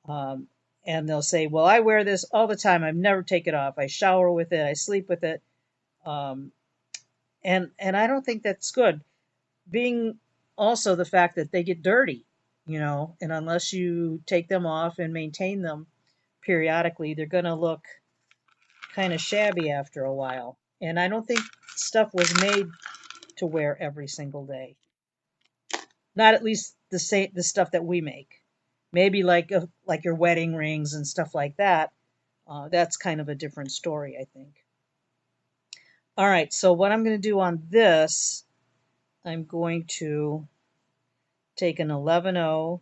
um, and they'll say, "Well, I wear this all the time. I never take it off. I shower with it. I sleep with it." Um, and I don't think that's good. Being also the fact that they get dirty, and unless you take them off and maintain them periodically, they're going to look kind of shabby after a while. And I don't think stuff was made to wear every single day. Not at least the stuff that we make. Maybe like your wedding rings and stuff like that. That's kind of a different story, I think. All right, so what I'm going to do on this, I'm going to take an 11-0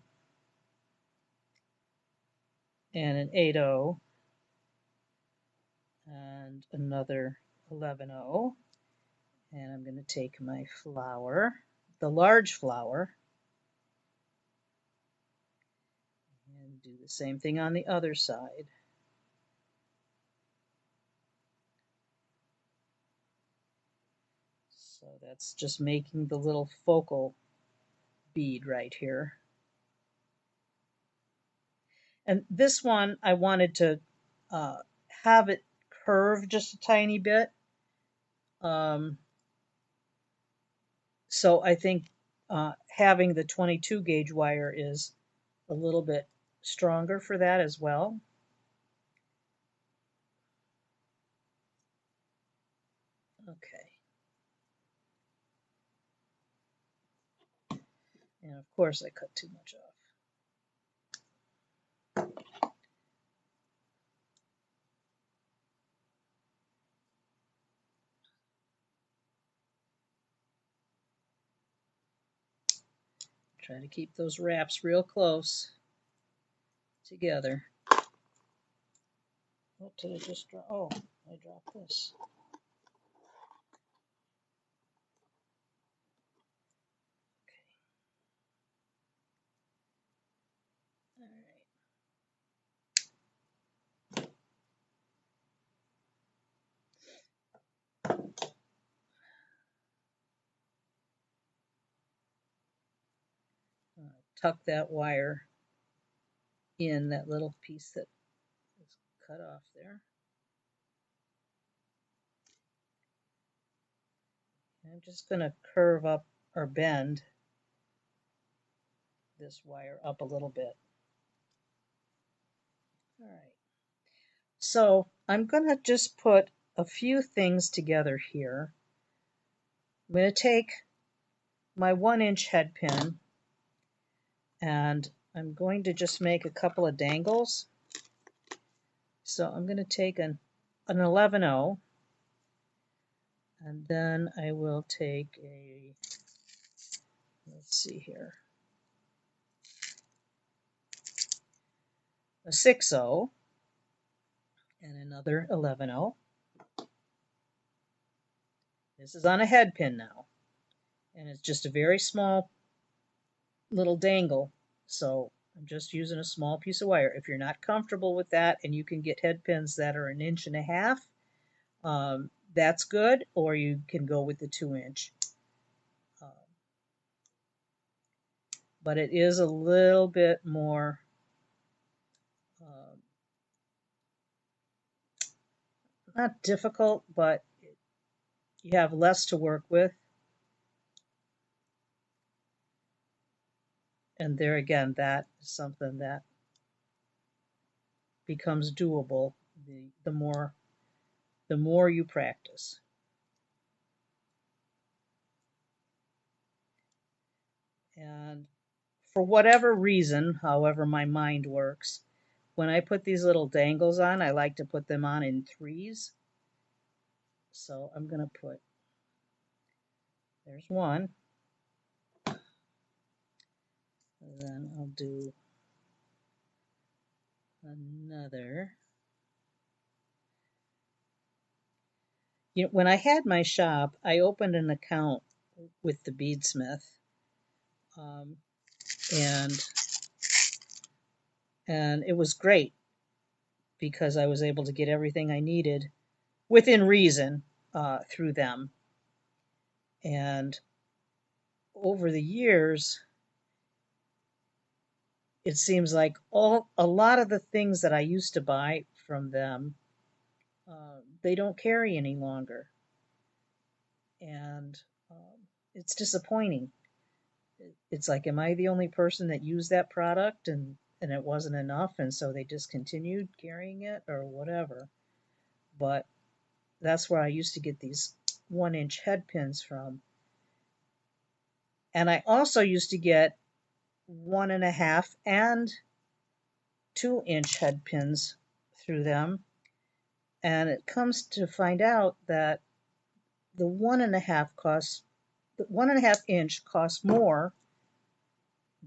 and an 8-0 and another 11-0, and I'm going to take my flower, the large flower, and do the same thing on the other side. So that's just making the little focal bead right here. And this one, I wanted to have it curve just a tiny bit. So I think having the 22 gauge wire is a little bit stronger for that as well. Okay. And of course I cut too much off. Try to keep those wraps real close together. What did I just drop? Oh, I dropped this. Okay. All right. Tuck that wire in, that little piece that is cut off there. I'm just going to curve up or bend this wire up a little bit. All right. So I'm going to just put a few things together here. I'm going to take my 1-inch head pin, and I'm going to just make a couple of dangles. So I'm going to take an 11-0, and then I will take let's see here, a 6-0 and another 11-0. This is on a head pin now, and it's just a very small little dangle, so I'm just using a small piece of wire. If you're not comfortable with that, and you can get head pins that are 1.5 inches, that's good, or you can go with the 2-inch. But it is a little bit more not difficult, but you have less to work with. And there again, that is something that becomes doable the more you practice. And for whatever reason, however my mind works, when I put these little dangles on, I like to put them on in threes. So I'm going to put, there's one. Then I'll do another. You know, when I had my shop, I opened an account with the Beadsmith, um, and it was great because I was able to get everything I needed within reason through them. And over the years, it seems like a lot of the things that I used to buy from them, they don't carry any longer, and it's disappointing. It's like, am I the only person that used that product and it wasn't enough, and so they discontinued carrying it or whatever? But that's where I used to get these 1-inch head pins from, and I also used to get 1.5 and 2-inch head pins through them. And it comes to find out that the 1.5 inch costs more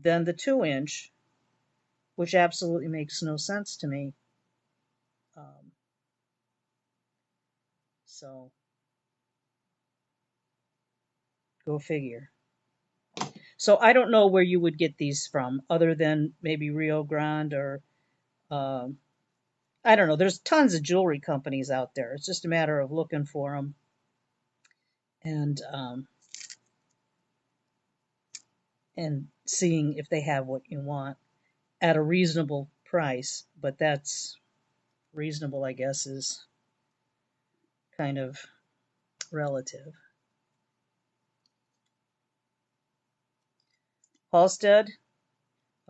than the 2-inch, which absolutely makes no sense to me. So go figure. So I don't know where you would get these from, other than maybe Rio Grande or um, I don't know. There's tons of jewelry companies out there. It's just a matter of looking for them and and seeing if they have what you want at a reasonable price. But that's reasonable, I guess, is kind of relative. Halstead.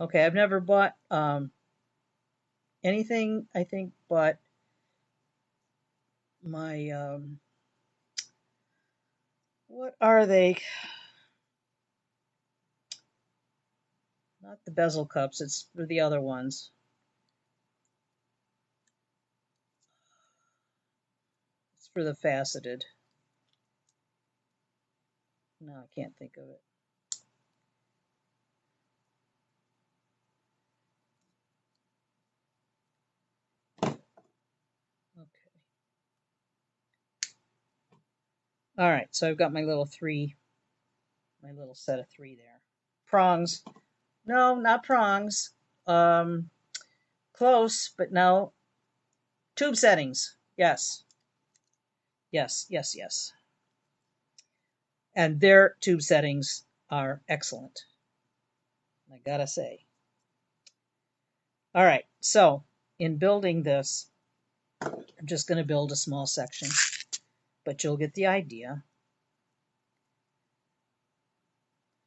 Okay, I've never bought anything, I think, but my what are they? Not the bezel cups. It's for the other ones. It's for the faceted. No, I can't think of it. Okay. All right, so I've got my little set of 3 there. Prongs. No, not prongs. Um, Close, but no. Tube settings. Yes. Yes, yes, yes. And their tube settings are excellent, I gotta say. All right, so in building this, I'm just going to build a small section, but you'll get the idea.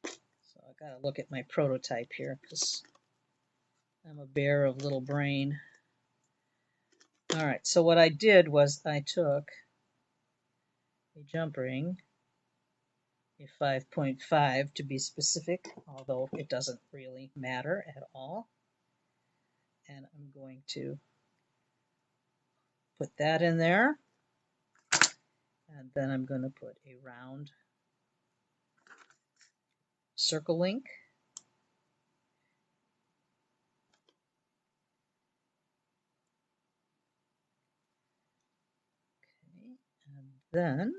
So I got to look at my prototype here because I'm a bear of little brain. All right, so what I did was I took a jump ring, a 5.5 to be specific, although it doesn't really matter at all. And I'm going to put that in there. And then I'm going to put a round circle link. Okay, and then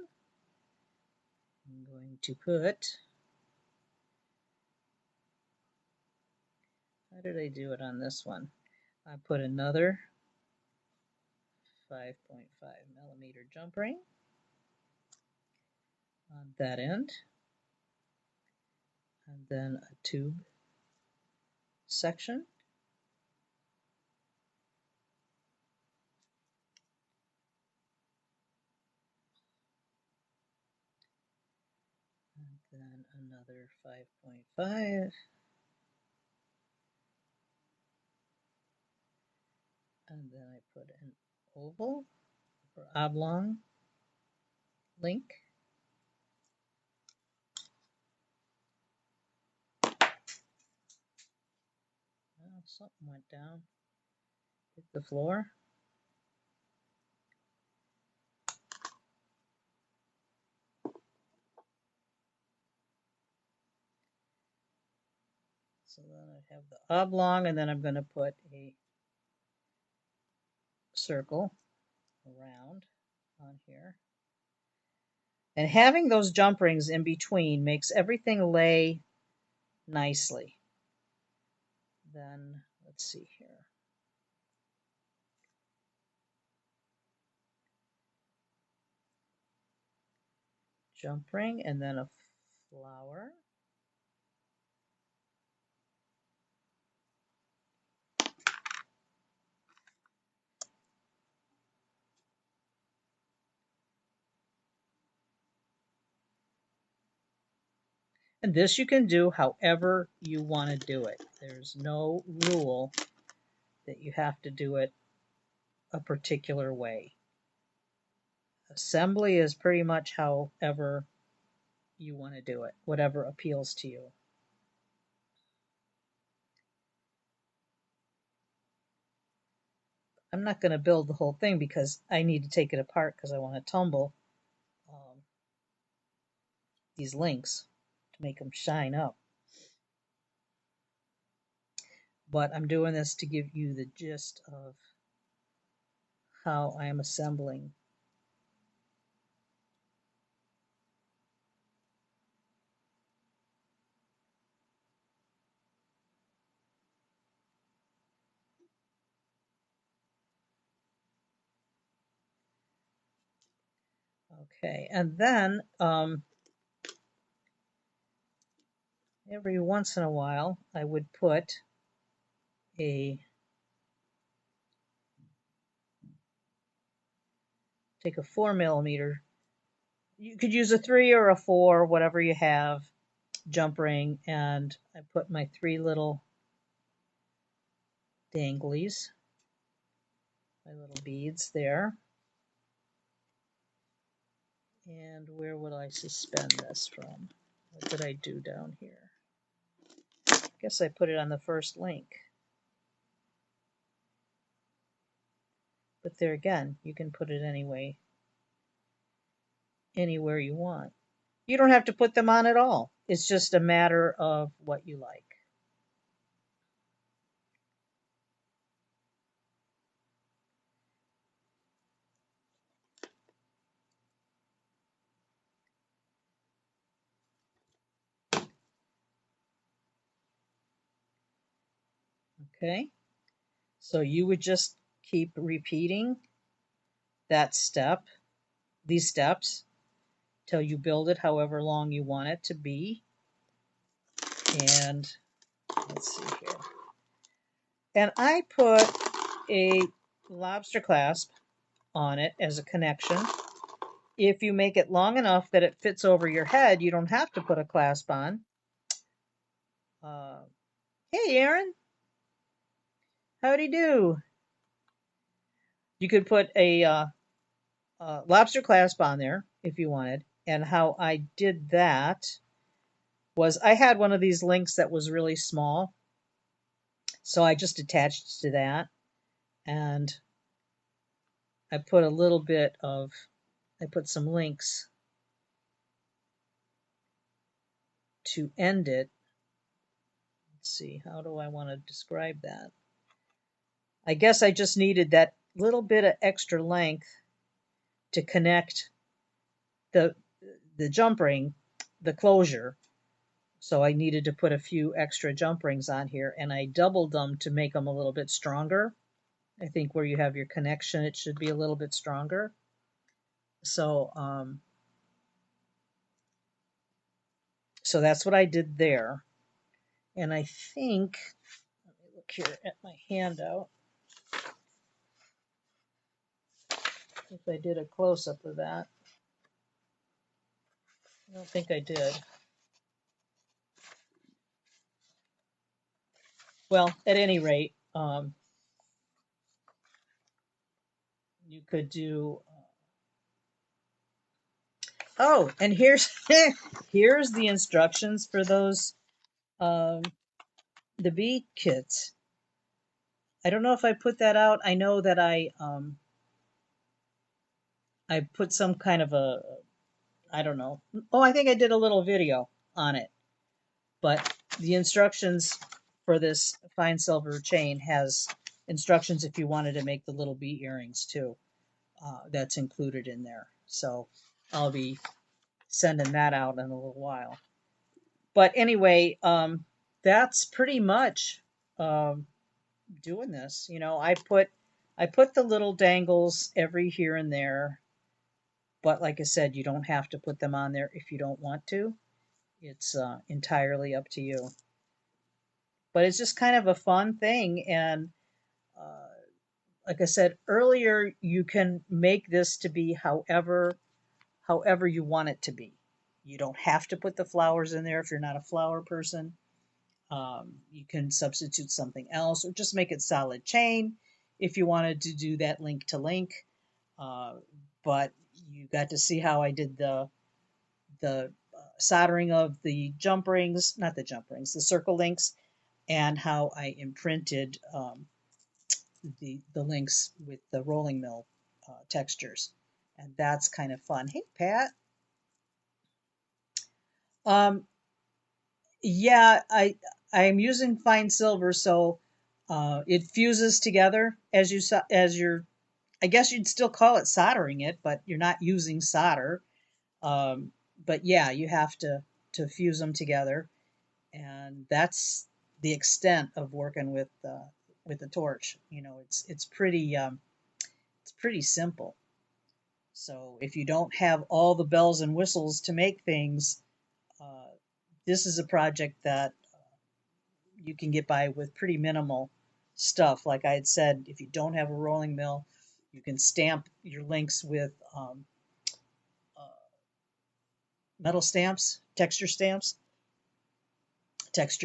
I'm going to put, how did I do it on this one? I put another 5.5 millimeter jump ring on that end, and then a tube section. And then another 5.5. And then I put an oval or oblong link. something went down. Hit the floor. So then I have the oblong, and then I'm going to put a circle around on here. And having those jump rings in between makes everything lay nicely. Then let's see here. Jump ring and then a flower. And this you can do however you want to do it. There's no rule that you have to do it a particular way. Assembly is pretty much however you want to do it, whatever appeals to you. I'm not going to build the whole thing because I need to take it apart because I want to tumble these links to make them shine up. But I'm doing this to give you the gist of how I am assembling. Okay, and then every once in a while I would put take a 4mm. You could use a 3 or a 4, whatever you have, jump ring, and I put my 3 little danglies, my little beads there. And where would I suspend this from? What did I do down here? I guess I put it on the first link. But there again, you can put it anywhere you want. You don't have to put them on at all. It's just a matter of what you like. Okay, so you would just keep repeating that step, these steps, till you build it however long you want it to be. And let's see here. And I put a lobster clasp on it as a connection. If you make it long enough that it fits over your head, you don't have to put a clasp on. Hey, Aaron. Howdy do. You could put a lobster clasp on there if you wanted. And how I did that was I had one of these links that was really small. So I just attached to that. And I put a little bit of, I put some links to end it. Let's see, how do I want to describe that? I guess I just needed that little bit of extra length to connect the jump ring, the closure. So I needed to put a few extra jump rings on here, and I doubled them to make them a little bit stronger. I think where you have your connection, it should be a little bit stronger. So, so that's what I did there. And I think, let me look here at my handout, if I did a close-up of that. I don't think I did. Well, at any rate, you could do. Oh, and here's here's the instructions for those the bee kits. I don't know if I put that out. I know that I put some kind of a, I don't know. Oh, I think I did a little video on it. But the instructions for this fine silver chain has instructions if you wanted to make the little bee earrings too. That's included in there. So I'll be sending that out in a little while. But anyway, that's pretty much um, doing this. You know, I put the little dangles every here and there, but like I said, you don't have to put them on there if you don't want to. It's entirely up to you. But it's just kind of a fun thing, and uh, like I said earlier, you can make this to be however you want it to be. You don't have to put the flowers in there if you're not a flower person. You can substitute something else or just make it solid chain if you wanted to do that link to link. Uh, but you got to see how I did the soldering of the jump rings, not the jump rings, the circle links, and how I imprinted the links with the rolling mill textures. And that's kind of fun. Hey, Pat. Um, yeah, I'm using fine silver, so it fuses together as you're. I guess you'd still call it soldering it, but you're not using solder. Um, but yeah, you have to fuse them together, and that's the extent of working with the torch. You know, it's pretty simple. So if you don't have all the bells and whistles to make things, uh, this is a project that you can get by with pretty minimal stuff. Like I had said, if you don't have a rolling mill, you can stamp your links with uh, metal stamps, texture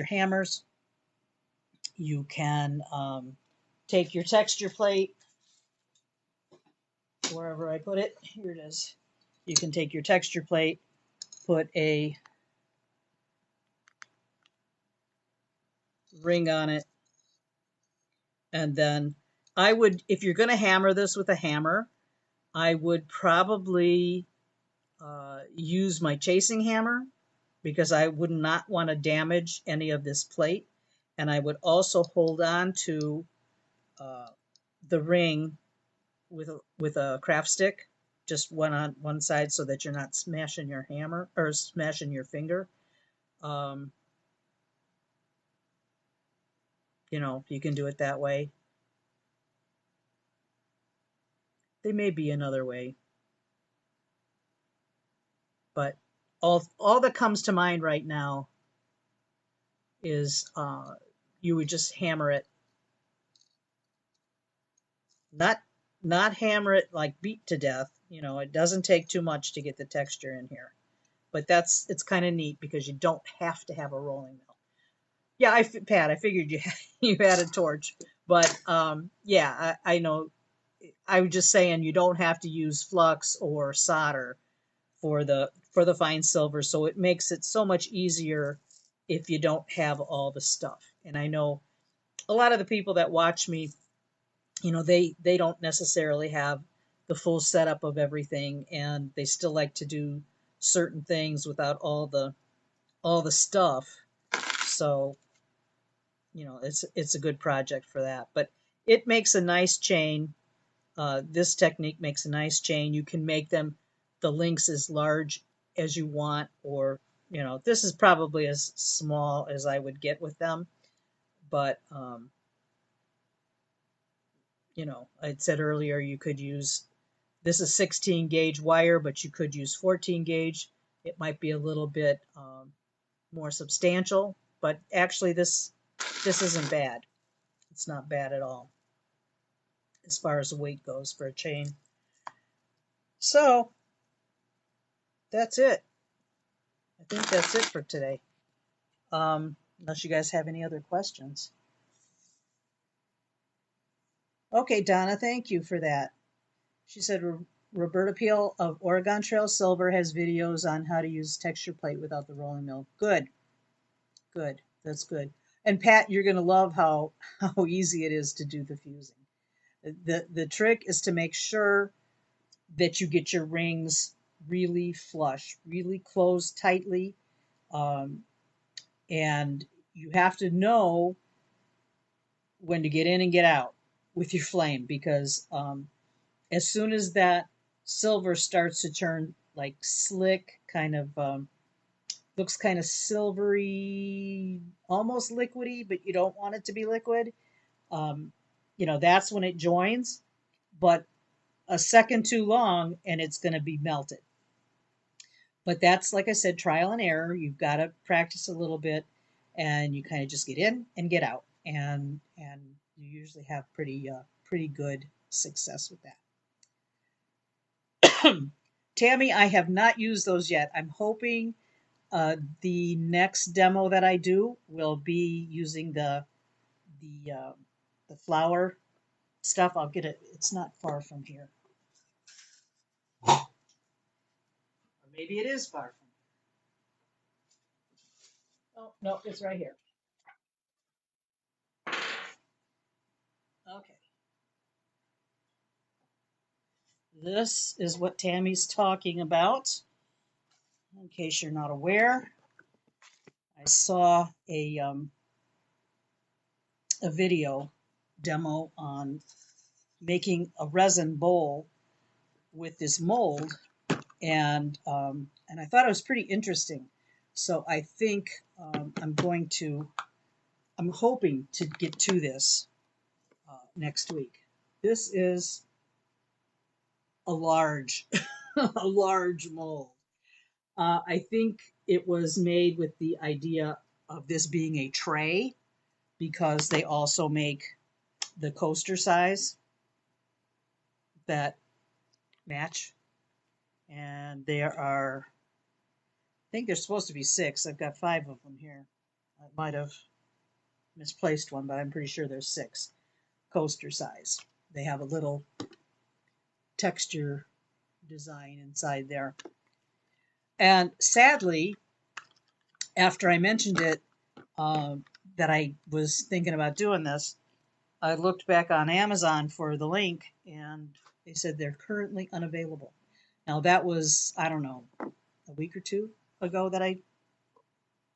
hammers. You can take your texture plate, wherever I put it. Here it is. You can take your texture plate, put a ring on it, and then I would, if you're going to hammer this with a hammer, I would probably use my chasing hammer because I would not want to damage any of this plate. And I would also hold on to uh, the ring with a craft stick, just one on one side, so that you're not smashing your hammer or smashing your finger. Um, you know, you can do it that way. There may be another way, but all that comes to mind right now is you would just hammer it, not not hammer it like beat to death. You know, it doesn't take too much to get the texture in here. But it's kind of neat because you don't have to have a rolling mill. Yeah, Pat, I figured you you had a torch, but yeah, I know. I was just saying you don't have to use flux or solder for the fine silver, so it makes it so much easier if you don't have all the stuff. And I know a lot of the people that watch me, you know, they don't necessarily have the full setup of everything, and they still like to do certain things without all the stuff. So you know, it's a good project for that. But it makes a nice chain. This technique makes a nice chain. You can make them the links as large as you want, or you know, this is probably as small as I would get with them. But you know, I'd said earlier you could use, this is 16 gauge wire, but you could use 14 gauge. It might be a little bit more substantial, but actually this isn't bad. It's not bad at all as far as the weight goes for a chain. So that's it. I think that's it for today. Unless you guys have any other questions. Okay, Donna, thank you for that. She said Roberta Peel of Oregon Trail Silver has videos on how to use texture plate without the rolling mill. Good, good. That's good. And Pat, you're going to love how easy it is to do the fusing. The trick is to make sure that you get your rings really flush, really closed tightly, um, and you have to know when to get in and get out with your flame because as soon as that silver starts to turn like slick, kind of looks kind of silvery, almost liquidy, but you don't want it to be liquid. Um, that's when it joins, but a second too long and it's going to be melted. But that's, like I said, trial and error. You've got to practice a little bit and you kind of just get in and get out. And you usually have pretty good success with that. Tammy, I have not used those yet. I'm hoping the next demo that I do will be using the uh, the flower stuff. I'll get it. It's not far from here, or maybe it is far from here. Oh no, it's right here. Okay, this is what Tammy's talking about. In case you're not aware, I saw a video demo on making a resin bowl with this mold, and I thought it was pretty interesting. So I think I'm hoping to get to this next week. This is a large, a large mold. I think it was made with the idea of this being a tray because they also make the coaster size that match. And there are, I think there's supposed to be 6. I've got 5 of them here. I might have misplaced one, but I'm pretty sure there's 6 coaster size. They have a little texture design inside there. And sadly, after I mentioned it, that I was thinking about doing this, I looked back on Amazon for the link and they said they're currently unavailable. Now, that was, I don't know, a week or 2 ago that I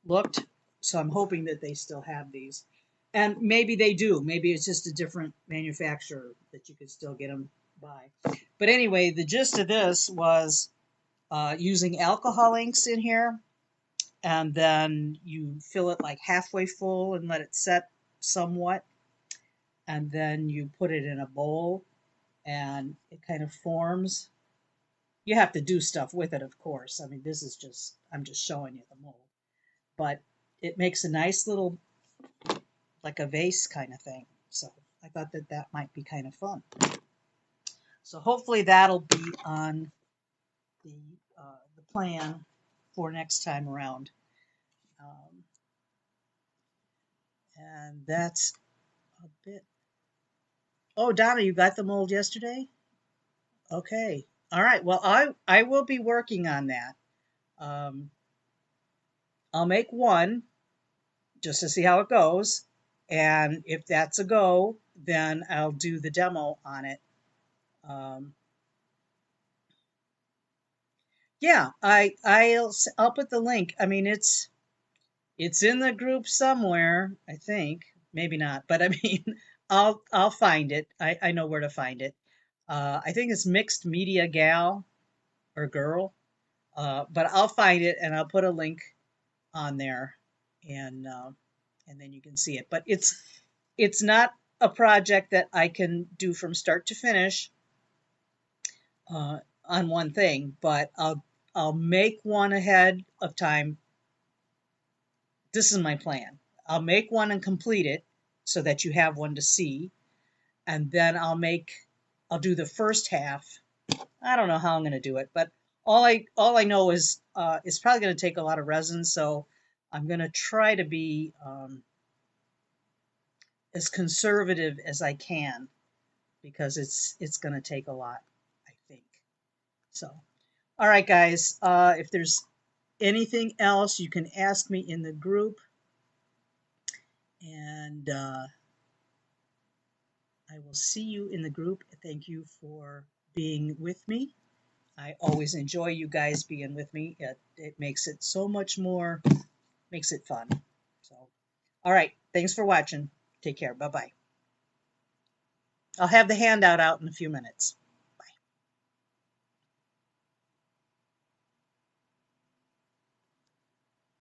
looked. So I'm hoping that they still have these. And maybe they do. Maybe it's just a different manufacturer that you could still get them by. But anyway, the gist of this was using alcohol inks in here, and then you fill it like halfway full and let it set somewhat, and then you put it in a bowl and it kind of forms. You have to do stuff with it, of course. I mean, this is just, I'm just showing you the mold, but it makes a nice little, like a vase kind of thing. So I thought that that might be kind of fun. So hopefully that'll be on the the plan for next time around. Um, and that's a bit. Oh, Donna, you got the mold yesterday? Okay. All right. Well, I will be working on that. Um, I'll make one just to see how it goes, and if that's a go, then I'll do the demo on it. Um, yeah, I'll put the link. I mean, it's in the group somewhere, I think. Maybe not, but I mean, I'll find it. I know where to find it. I think it's Mixed Media Gal or Girl, but I'll find it and I'll put a link on there, and then you can see it. But it's not a project that I can do from start to finish on one thing, but I'll make one ahead of time. This is my plan. I'll make one and complete it so that you have one to see, and then I'll do the first half. I don't know how I'm going to do it, but all I know is it's probably going to take a lot of resin, so I'm going to try to be as conservative as I can because it's going to take a lot, I think. So, all right, guys. If there's anything else, you can ask me in the group. And I will see you in the group. Thank you for being with me. I always enjoy you guys being with me. It makes it so much more, makes it fun. So, all right. Thanks for watching. Take care. Bye bye. I'll have the handout out in a few minutes.